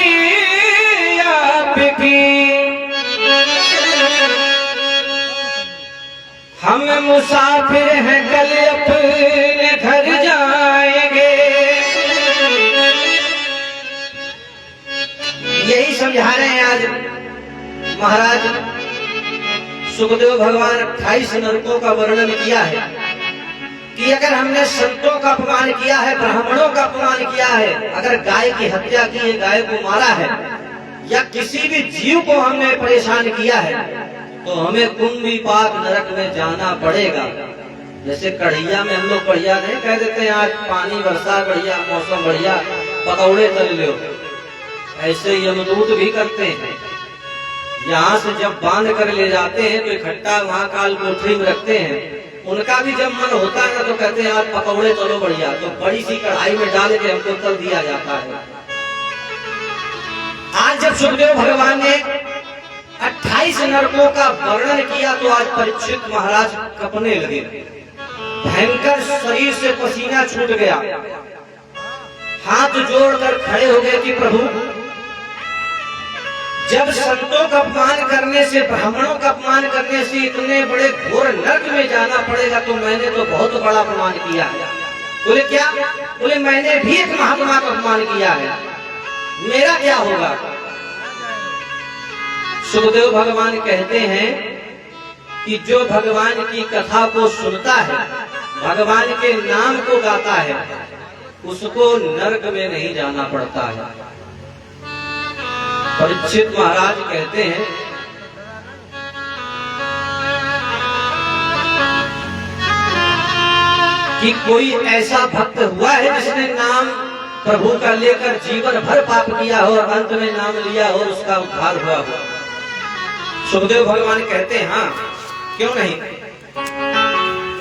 आपकी, हम मुसाफिर हैं कल अपने घर जाएंगे। यही समझा रहे हैं आज महाराज सुखदेव भगवान। 28 नरकों का वर्णन किया है कि अगर हमने संतों का अपमान किया है, ब्राह्मणों का अपमान किया है, अगर गाय की हत्या की है, गाय को मारा है, या किसी भी जीव को हमने परेशान किया है, तो हमें कुंभी पाक नरक में जाना पड़ेगा। जैसे कढ़ैया में हम लोग बढ़िया नहीं कह देते हैं आज पानी वर्षा बढ़िया, मौसम बढ़िया, पकौड़े तल लो, ऐसे यमदूत भी करते हैं। यहाँ से जब बांध कर ले जाते हैं तो इकट्ठा वहाँ काल कोठरी में रखते हैं। उनका भी जब मन होता है ना तो कहते हैं आज पकौड़े तलो बढ़िया, तो बड़ी सी कढ़ाई में डाल के हमको तल दिया जाता है। आज जब सुखदेव भगवान ने 28 नरकों का वर्णन किया तो आज परीक्षित महाराज कपने लगे, भयंकर शरीर से पसीना छूट गया, हाथ जोड़कर खड़े हो गए कि प्रभु जब संतों का अपमान करने से, ब्राह्मणों का अपमान करने से इतने बड़े घोर नरक में जाना पड़ेगा, तो मैंने तो बहुत बड़ा अपमान किया है। बोले क्या? बोले मैंने भी एक महात्मा का अपमान किया है, मेरा क्या होगा? सुखदेव भगवान कहते हैं कि जो भगवान की कथा को सुनता है, भगवान के नाम को गाता है, उसको नरक में नहीं जाना पड़ता है। परीक्षित महाराज कहते हैं कि कोई ऐसा भक्त हुआ है जिसने नाम प्रभु का लेकर जीवन भर पाप किया हो और अंत में नाम लिया हो, उसका उद्धार हुआ हो? सुखदेव भगवान कहते हैं हाँ, क्यों नहीं।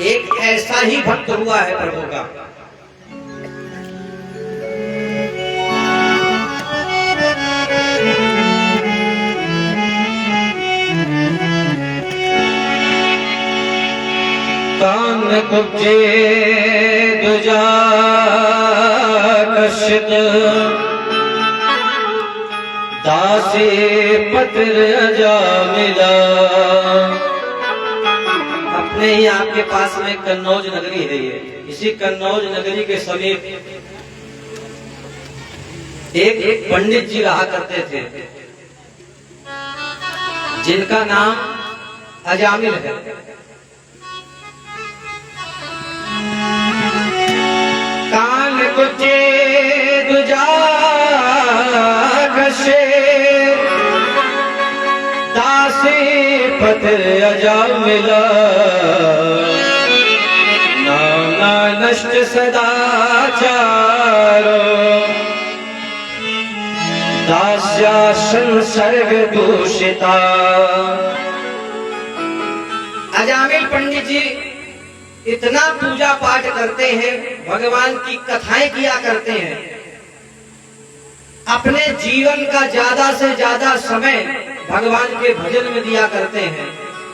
एक ऐसा ही भक्त हुआ है प्रभु का। कान कुब्जे दुजा कशित दासी पत्र अजा मिला। अपने ही आपके पास में कन्नौज नगरी है। ये इसी कन्नौज नगरी के समीप एक पंडित जी रहा करते थे, जिनका नाम अजामिल है। कान कुचे दुजा घसे दासे पत्र अजामिला नाना नष्ट सदाचारो दास्या संसर्ग दूषिता। अजामिल पंडित जी इतना पूजा पाठ करते हैं, भगवान की कथाएं किया करते हैं, अपने जीवन का ज्यादा से ज्यादा समय भगवान के भजन में दिया करते हैं।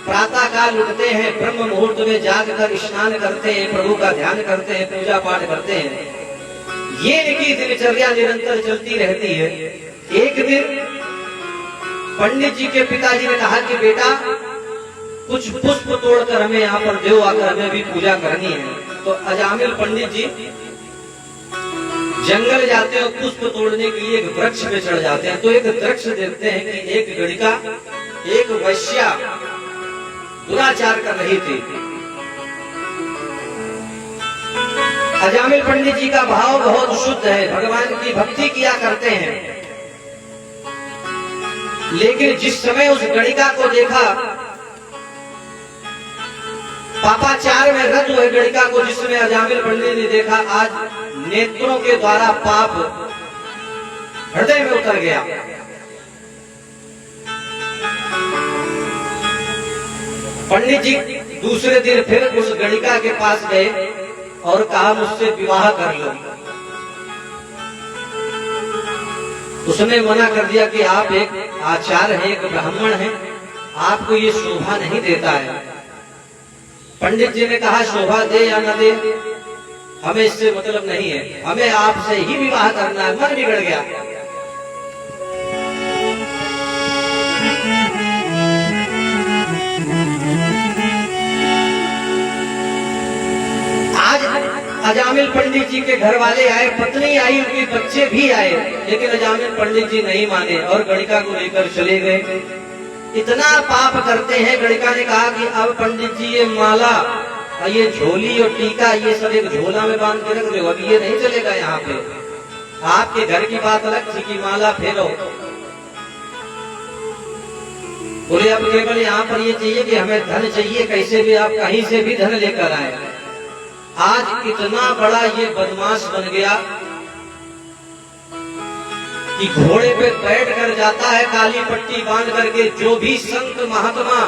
प्रातः काल उठते हैं, ब्रह्म मुहूर्त में जागकर स्नान करते हैं, प्रभु का ध्यान करते हैं, पूजा पाठ करते हैं। ये इनकी दिनचर्या निरंतर चलती रहती है। एक दिन पंडित जी के पिताजी ने कहा कि बेटा कुछ पुष्प तोड़कर हमें यहाँ पर देव, आकर हमें भी पूजा करनी है। तो अजामिल पंडित जी जंगल जाते हैं और पुष्प तोड़ने के लिए एक वृक्ष पे चढ़ जाते हैं। तो एक वृक्ष देखते हैं कि एक गणिका, एक वैश्या दुराचार कर रही थी। अजामिल पंडित जी का भाव बहुत शुद्ध है, भगवान की भक्ति किया करते हैं, लेकिन जिस समय उस गणिका को देखा, पापाचार में रत हुए गणिका को जिस समय अजामिल पंडित ने देखा, आज नेत्रों के द्वारा पाप हृदय में उतर गया। पंडित जी दूसरे दिन फिर उस गणिका के पास गए और कहा मुझसे विवाह कर लो। उसने मना कर दिया कि आप एक आचार्य हैं, एक ब्राह्मण हैं, आपको ये शोभा नहीं देता है। पंडित जी ने कहा शोभा दे या न दे हमें इससे मतलब नहीं है, हमें आपसे ही विवाह करना है। मन बिगड़ गया। आज अजामिल पंडित जी के घर वाले आए, पत्नी आई, उनके बच्चे भी आए, लेकिन अजामिल पंडित जी नहीं माने और गणिका को लेकर चले गए। इतना पाप करते हैं, गणिका ने कहा कि अब पंडित जी ये माला और ये झोली और टीका ये सब एक झोला में बांध के रख दो, अब ये नहीं चलेगा। यहाँ पे आपके घर की बात अलग थी कि माला फेरो, बोले अब केवल यहाँ पर ये चाहिए कि हमें धन चाहिए, कैसे भी आप कहीं से भी धन लेकर आए। आज इतना बड़ा ये बदमाश बन गया कि घोड़े पे बैठ कर जाता है, काली पट्टी बांध करके। जो भी संत महात्मा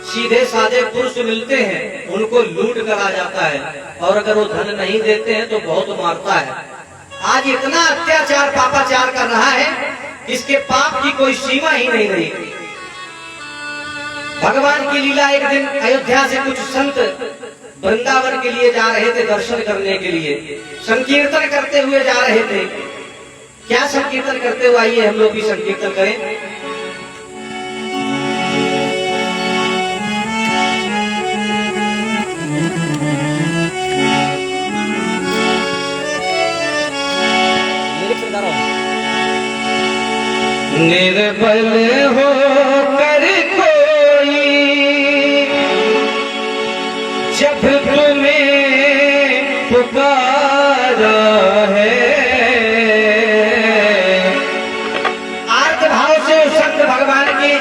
सीधे साधे पुरुष मिलते हैं उनको लूट कर आ जाता है, और अगर वो धन नहीं देते हैं तो बहुत मारता है। आज इतना अत्याचार पापाचार कर रहा है, इसके पाप की कोई सीमा ही नहीं रही। भगवान की लीला, एक दिन अयोध्या से कुछ संत वृंदावन के लिए जा रहे थे, दर्शन करने के लिए संकीर्तन करते हुए जा रहे थे। क्या संकीर्तन करते हुए, आइए हम लोग भी संकीर्तन करें। निर्बल हो कर कोई जब तुम्हें पुकारा है, भगवान की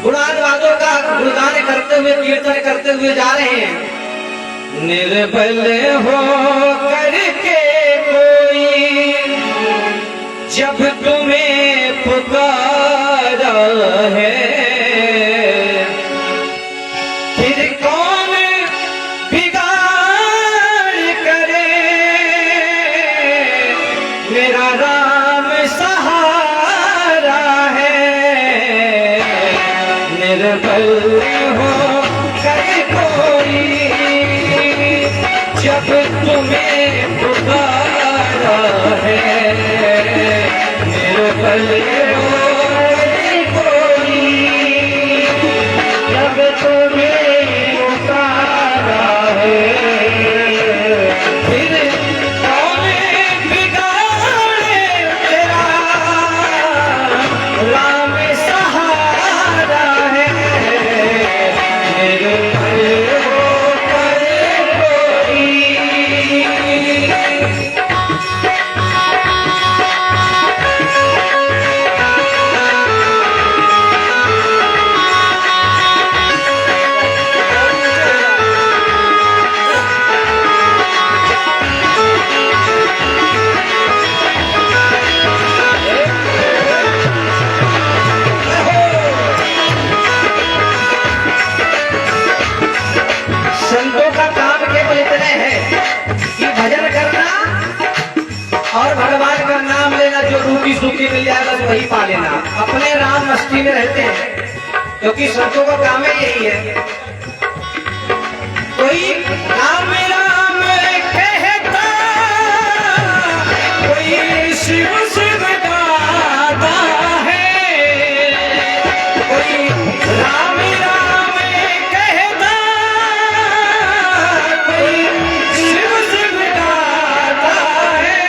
गुणानुवादों का गुणगान करते हुए, कीर्तन करते हुए जा रहे हैं। निर्बल हो करके कोई जब तुम्हें पुकारा है, फिर कौन बिगाड़ करे मेरा राम सहारा है। निर्बल हो कर कोई जब तुम्हें पुकारा है, निर्बल हो कोई जब तुम्हें पुकारा है, फिर कौन बिगाड़े तेरा राम सहारा है। में रहते हैं, क्योंकि संतों का काम ही यही है। कोई राम राम कहता, कोई शिव शिव गाता है, कोई राम राम कहता, कोई शिव शिव गाता है।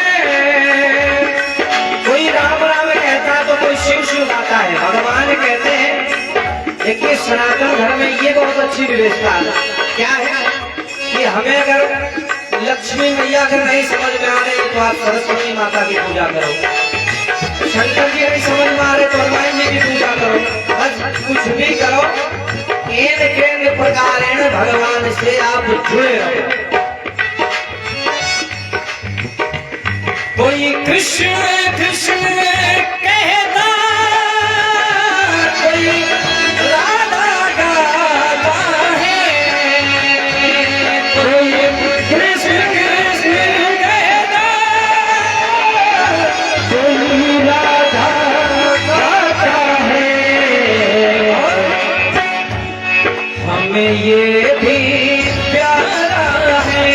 कोई राम राम कहता तो कोई शिव शिव गाता है। भगवान कहते हैं, देखिए सनातन धर्म में ये बहुत अच्छी व्यवस्था है। क्या है कि हमें अगर लक्ष्मी मैया अगर नहीं समझ में आ रही तो आप सरस्वती माता की पूजा करो, शंकर जी नहीं समझ में आ रहे तो हनुमान जी की पूजा करो, बस कुछ भी करो, केन केन प्रकारेण भगवान से आप जुड़े रहो। कोई कृष्ण कृष्ण कहता, कोई राधा गाता है, कोई कृष्ण कृष्ण कहता, कोई राधा गाता है। हमें ये भी प्यारा है,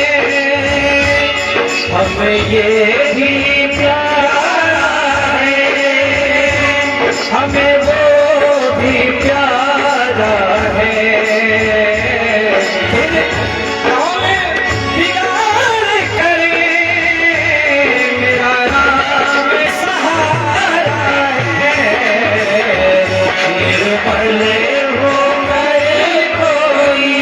हमें ये भी प्यारा है, हमें वो भी प्यारा है। कौन बिगाड़ करे, मेरा नाम सहारा है, निर्बल हो गए कोई।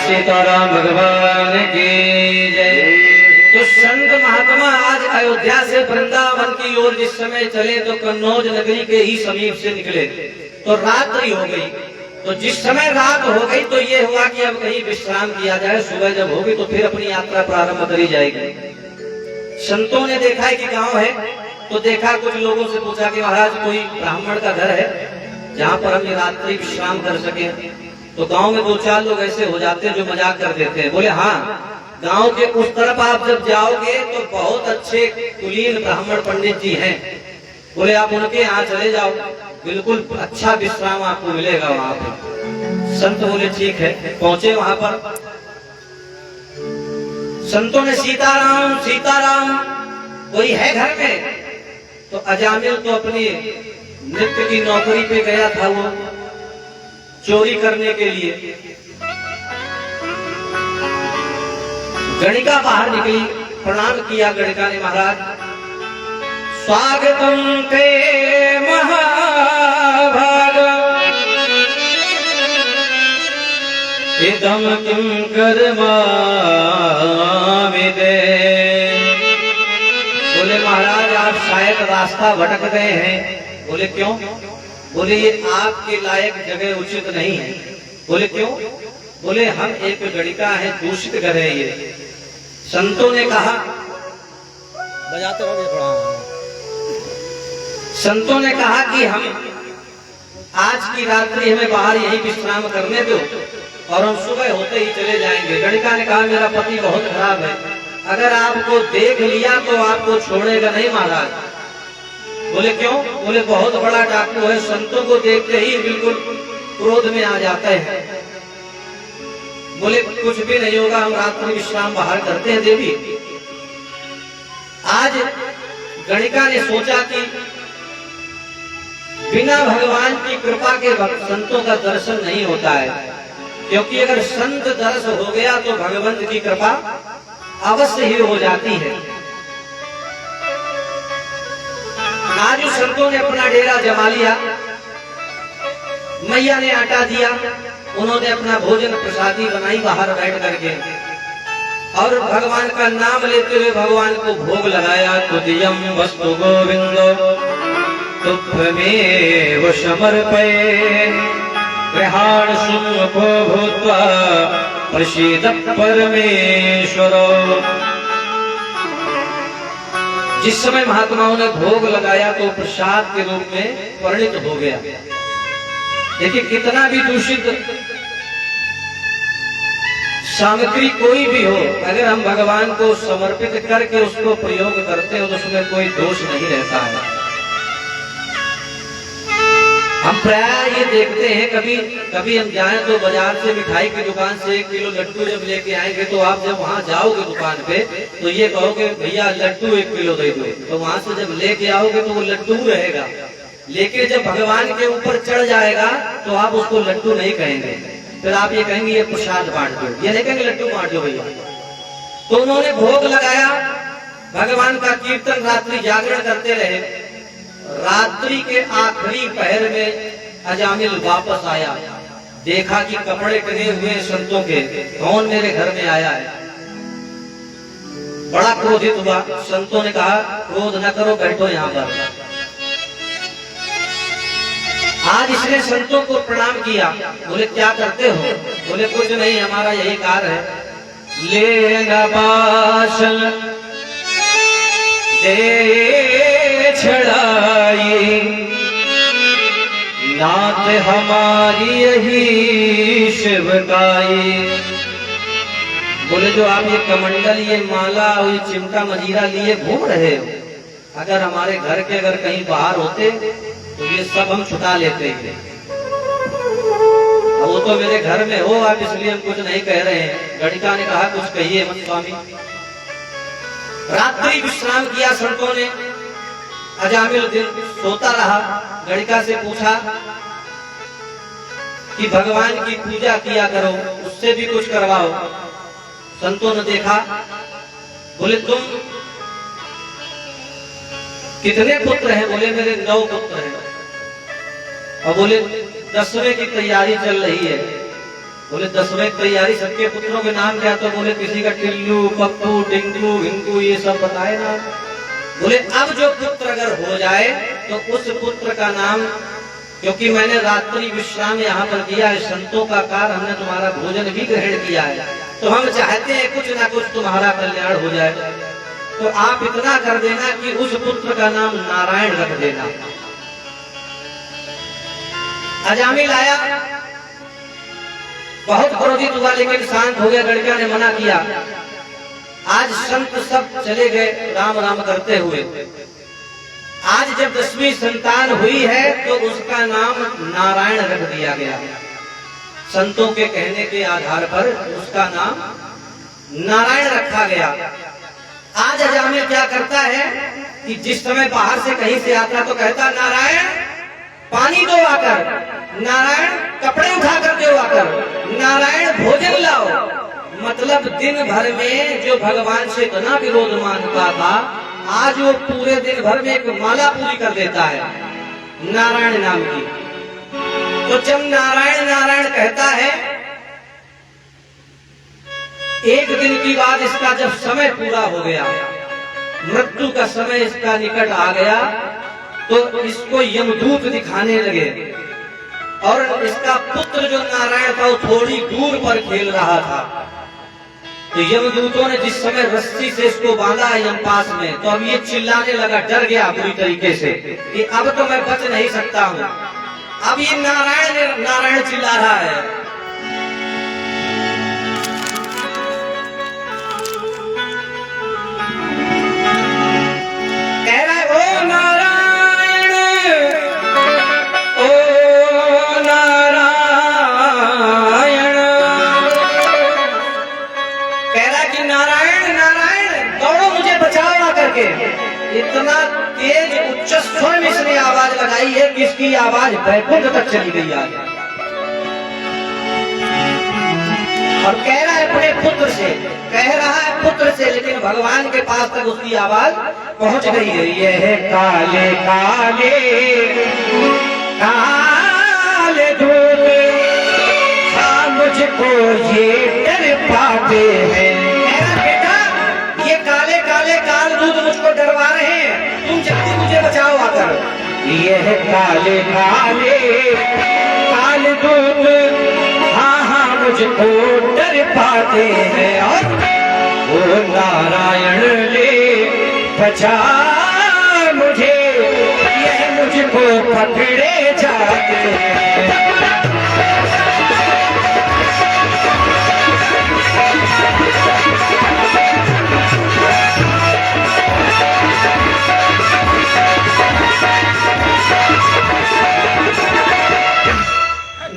सीताराम भगवान की जय। तो संत महात्मा आज अयोध्या से वृंदावन की ओर जिस समय चले तो कन्नौज नगरी के ही समीप से निकले तो रात्रि हो गई। तो जिस समय रात हो गई तो ये हुआ कि अब कहीं विश्राम किया जाए, सुबह जब होगी तो फिर अपनी यात्रा प्रारंभ करी जाएगी। संतों ने देखा है कि गांव है, तो देखा, कुछ लोगों से पूछा कि महाराज कोई ब्राह्मण का घर है जहाँ पर हम रात्रि विश्राम कर सके। तो गांव में दो चार लोग ऐसे हो जाते हैं जो मजाक कर देते हैं। बोले हाँ, गांव के उस तरफ आप जब जाओगे तो बहुत अच्छे कुलीन ब्राह्मण पंडित जी हैं, बोले आप उनके यहाँ चले जाओ, बिल्कुल अच्छा विश्राम आपको मिलेगा वहां पर। संत बोले ठीक है। पहुंचे वहां पर, संतों ने सीताराम सीताराम कोई है घर में? तो अजामिल तो अपनी नित्य की नौकरी पे गया था, वो चोरी करने के लिए। गणिका बाहर निकली, प्रणाम किया गणिका ने, महाराज स्वागतम ते महाभाग, इदम किम कर्मामिते। बोले महाराज आप शायद रास्ता भटक गए हैं। बोले क्यों? बोले ये आपके लायक जगह उचित नहीं है। बोले क्यों? बोले हम एक गणिका है, दूषित घर है ये। संतों ने कहा, बजाते रहोगे थोड़ा। संतों ने कहा कि हम आज की रात्रि हमें बाहर यही विश्राम करने दो और हम सुबह होते ही चले जाएंगे। गणिका ने कहा मेरा पति बहुत खराब है, अगर आपको देख लिया तो आपको छोड़ेगा नहीं महाराज। बोले क्यों? बोले बहुत बड़ा डाकू है, संतों को देखते ही बिल्कुल क्रोध में आ जाते हैं। बोले कुछ भी नहीं होगा, हम रात्रि विश्राम बाहर करते हैं देवी। आज गणिका ने सोचा कि बिना भगवान की कृपा के संतों का दर्शन नहीं होता है, क्योंकि अगर संत दर्श हो गया तो भगवंत की कृपा अवश्य ही हो जाती है। आज उस संतों ने अपना डेरा जमा लिया, मैया ने आटा दिया, उन्होंने अपना भोजन प्रसादी बनाई बाहर बैठ करके और भगवान का नाम लेते हुए भगवान को भोग लगाया। तुदियम वस्तु गोविंदो तुभ्यमेव समर्पये ग्रहाण सुमुखो भूत्वा प्रसीद परमेश्वरो। जिस समय महात्माओं ने भोग लगाया तो प्रसाद के रूप में परिणित हो गया। देखिए कितना भी दूषित सामग्री कोई भी हो, अगर हम भगवान को समर्पित करके उसको प्रयोग करते हो तो उसमें कोई दोष नहीं रहता है। हम प्राय ये देखते हैं, कभी हम जाएं तो बाजार से मिठाई की दुकान से 1 किलो लड्डू जब लेके आएंगे तो आप जब वहां जाओगे दुकान पे तो ये कहोगे भैया लड्डू 1 किलो दे दो, तो वहां से जब लेके आओगे तो वो लड्डू रहेगा, लेकिन जब भगवान के ऊपर चढ़ जाएगा तो आप उसको लड्डू नहीं कहेंगे, फिर आप ये कहेंगे ये प्रसाद बांट दो, ये नहीं कहेंगे लड्डू बांट दो भैया। तो उन्होंने भोग लगाया, भगवान का कीर्तन रात्रि जागरण करते रहे। रात्रि के आखिरी पहर में अजामिल वापस आया, देखा कि कपड़े टंगे हुए संतों के, कौन मेरे घर में आया है। बड़ा क्रोधित हुआ, संतों ने कहा क्रोध न करो, बैठो यहाँ पर। आज इसने संतों को प्रणाम किया, बोले क्या करते हो? बोले कुछ नहीं, हमारा यही कार्य है। ले बाशल दे छड़ाई नात हमारी यही शिवकाई। बोले जो आप ये कमंडल, ये माला और ये चिमटा मजीरा लिए घूम रहे हो, अगर हमारे घर के अगर कहीं बाहर होते तो ये सब हम छुटा लेते हैं। अब वो तो मेरे घर में हो आप, इसलिए हम कुछ नहीं कह रहे हैं। गणिका ने कहा कुछ कहिए मत स्वामी। रात्रि विश्राम किया संतों ने, अजामिल दिन सोता रहा। गणिका से पूछा कि भगवान की पूजा किया करो, उससे भी कुछ करवाओ। संतों ने देखा, बोले तुम कितने पुत्र हैं? बोले मेरे 9 पुत्र हैं। और बोले 10वें की तैयारी चल रही है। बोले 10वें की तैयारी, सबके पुत्रों के नाम क्या? तो बोले किसी का टिल्लू, पप्पू, टिंकू, हिंकू, ये सब बताए ना। बोले अब जो पुत्र अगर हो जाए तो उस पुत्र का नाम, क्योंकि मैंने रात्रि विश्राम यहाँ पर किया है, संतों का कार्य, हमने तुम्हारा भोजन भी ग्रहण किया है, तो हम चाहते हैं कुछ ना कुछ तुम्हारा कल्याण हो जाए, तो आप इतना कर देना कि उस पुत्र का नाम नारायण रख देना। अजामिल आया, बहुत क्रोधित हुआ, लेकिन शांत हो गया। गणिका ने मना किया। आज संत सब चले गए राम राम करते हुए। आज जब 10वीं संतान हुई है तो उसका नाम नारायण रख दिया गया। संतों के कहने के आधार पर उसका नाम नारायण रखा गया। आज अजामिल क्या करता है कि जिस समय बाहर से कहीं से आता तो कहता नारायण पानी दो आकर, नारायण कपड़े उठा कर दो आकर, नारायण भोजन लाओ। मतलब दिन भर में जो भगवान से इतना विरोध मानता था, आज वो पूरे दिन भर में एक माला पूरी कर देता है नारायण नाम की। तो जब नारायण नारायण कहता है, एक दिन की बात, इसका जब समय पूरा हो गया, मृत्यु का समय इसका निकट आ गया, तो इसको यमदूत दिखाने लगे। और इसका पुत्र जो नारायण था वो थोड़ी दूर पर खेल रहा था। तो यमदूतों ने जिस समय रस्सी से इसको बांधा है यम पास में, तो अब ये चिल्लाने लगा, डर गया पूरी तरीके से कि अब तो मैं बच नहीं सकता हूँ। अब ये नारायण नारायण चिल्ला रहा है। कह रहा है ओ नारायण, ओ नारायण। कह रहा कि नारायण नारायण दौड़ो मुझे बचाओ आकर के। इतना तेज उच्च स्वर में इसने आवाज लगाई है कि इसकी आवाज बैकुंठ तक चली गई आज। और कह रहा है अपने पुत्र से, कह रहा है पुत्र से, लेकिन भगवान के पास तक उसकी आवाज पहुंच गई है। यह काले काले काले दूत मुझको ये डर पाते हैं। मेरा बेटा, ये काले काले काल दूत मुझको डरवा रहे हैं, तुम जल्दी मुझे बचाओ आकर। यह काले काले काल दूत हाँ हाँ मुझको डर पाते हैं। और ओ नारायण ले बचा मुझे, यह मुझको पकड़े जाते हैं।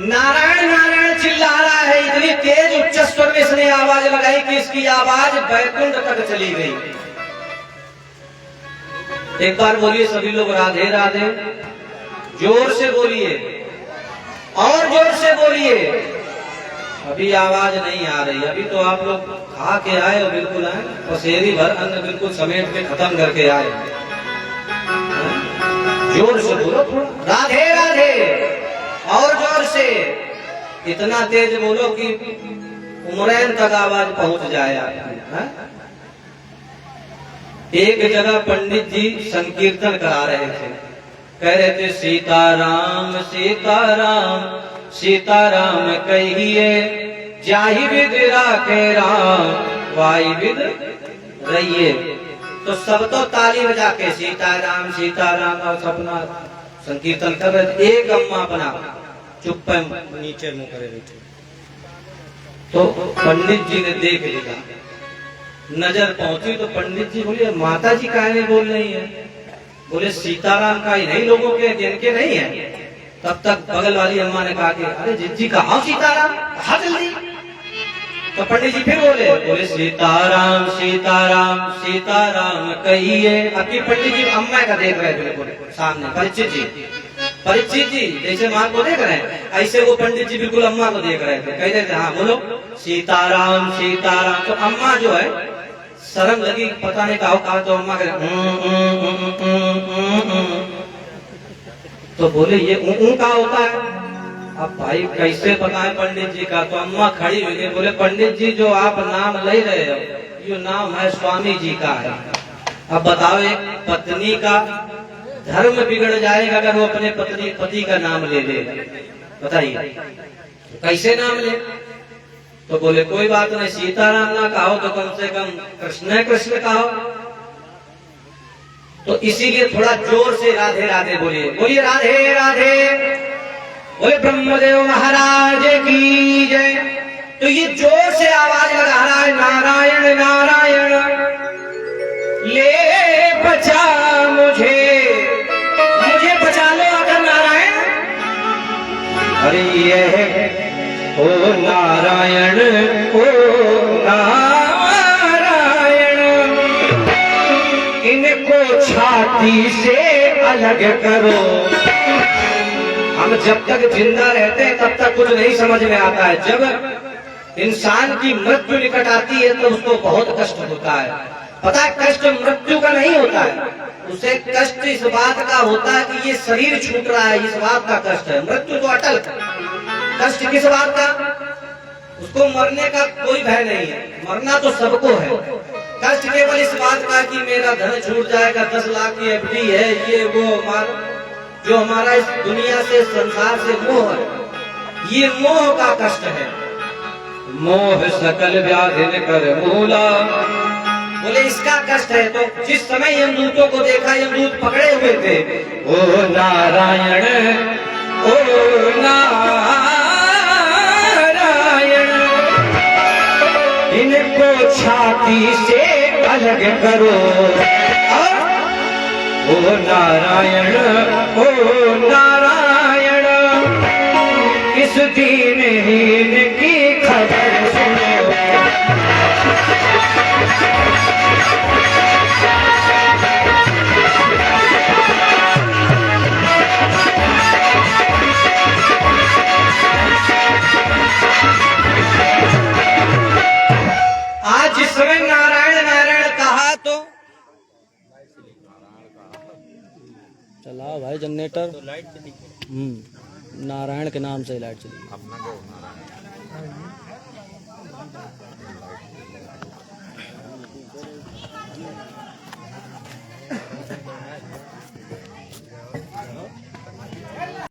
नारायण नारायण चिल्ला रहा है, इतनी तेज उच्च स्वर में इसने आवाज लगाई कि इसकी आवाज बैकुंठ तक चली गई। एक बार बोलिए सभी लोग, राधे राधे। जोर से बोलिए, और जोर से बोलिए। अभी आवाज नहीं आ रही। अभी तो आप लोग खा के आए हो, बिल्कुल आए, पसेरी भर अन्न बिल्कुल समेट के खत्म करके आए। जोर से बोलो, राधे राधे, और जोर से, इतना तेज बोलो कि उमरैन तक आवाज पहुंच जाए। एक जगह पंडित जी संकीर्तन करा रहे थे, कह रहे थे सीताराम सीताराम सीताराम कहिए, जाहि विद राखे राम वाई विद रहिए। तो सब तो ताली बजा के सीताराम सीताराम और सपना संकीर्तन कर रहे थे। एक अम्मा अपना चुप नीचे मुंह करे बैठे। तो पंडित जी ने देख लिया, नजर पहुंची तो पंडित जी बोले माता जी काहे नहीं बोल रही है? बोले सीताराम का ही नहीं, लोगों के जिनके नहीं है। तब तक बगल वाली अम्मा ने कहा कि अरे जिज्जी कहा सीताराम, कहा जल्दी। तो पंडित जी फिर बोले सीताराम सीताराम सीताराम कहिए। अभी पंडित जी अम्मा का देख रहे थे सामने, परीक्षित जी जैसे माँ को देख रहे हैं, ऐसे वो पंडित जी बिल्कुल अम्मा को देख रहे थे। कह रहे थे हाँ बोलो सीताराम सीताराम। तो अम्मा जो है शर्म लगी, पता नहीं कहा, तो अम्मा कह तो बोले ये का होता है। अब भाई कैसे बताएं पंडित जी का? तो अम्मा खड़ी हुई थी, बोले पंडित जी जो आप नाम ले रहे हो ये नाम है स्वामी जी का है। अब बताओ एक पत्नी का धर्म बिगड़ जाएगा अगर वो अपने पति का नाम ले ले, बताइए कैसे नाम ले? तो बोले कोई बात नहीं, सीताराम ना कहो तो कम से कम कृष्ण कृष्ण कहो। तो इसीलिए थोड़ा जोर से राधे राधे बोलिए, बोलिए राधे राधे, बोले ब्रह्मदेव महाराज की जय। तो ये जोर से आवाज लगा रहा है नारायण नारायण ले बचा मुझे, मुझे बचा लो अगर नारायण। अरे ये ओ नारायण ओ नारायण, इनको छाती से अलग करो। हम जब तक जिंदा रहते हैं तब तक कुछ नहीं समझ में आता है, जब इंसान की मृत्यु निकट आती है तो उसको बहुत कष्ट होता है। पता है कष्ट मृत्यु का नहीं होता है, उसे कष्ट इस बात का होता है कि ये शरीर छूट रहा है, इस बात का कष्ट है। मृत्यु तो अटल, कष्ट किस बात का? उसको मरने का कोई भय नहीं है, मरना तो सबको है। कष्ट केवल इस बात का कि मेरा धन छूट जाएगा, 10 लाख की एफडी है, ये वो जो हमारा इस दुनिया से संसार से मोह है, ये मोह का कष्ट है। मोह सकल व्याधि कर मूला, बोले इसका कष्ट है। तो जिस समय यमदूतों को देखा, यमदूत पकड़े हुए थे, ओ नारायण ओ नारायण, इनको छाती से अलग करो। ओ नारायण ओ नारायण, इस दीनहीन की खबर सुनो। आज जिस समय नारायण नारायण कहा तो चलाओ भाई जनरेटर। तो लाइट चली। नारायण के नाम से लाइट चली। अपना क्या होना है?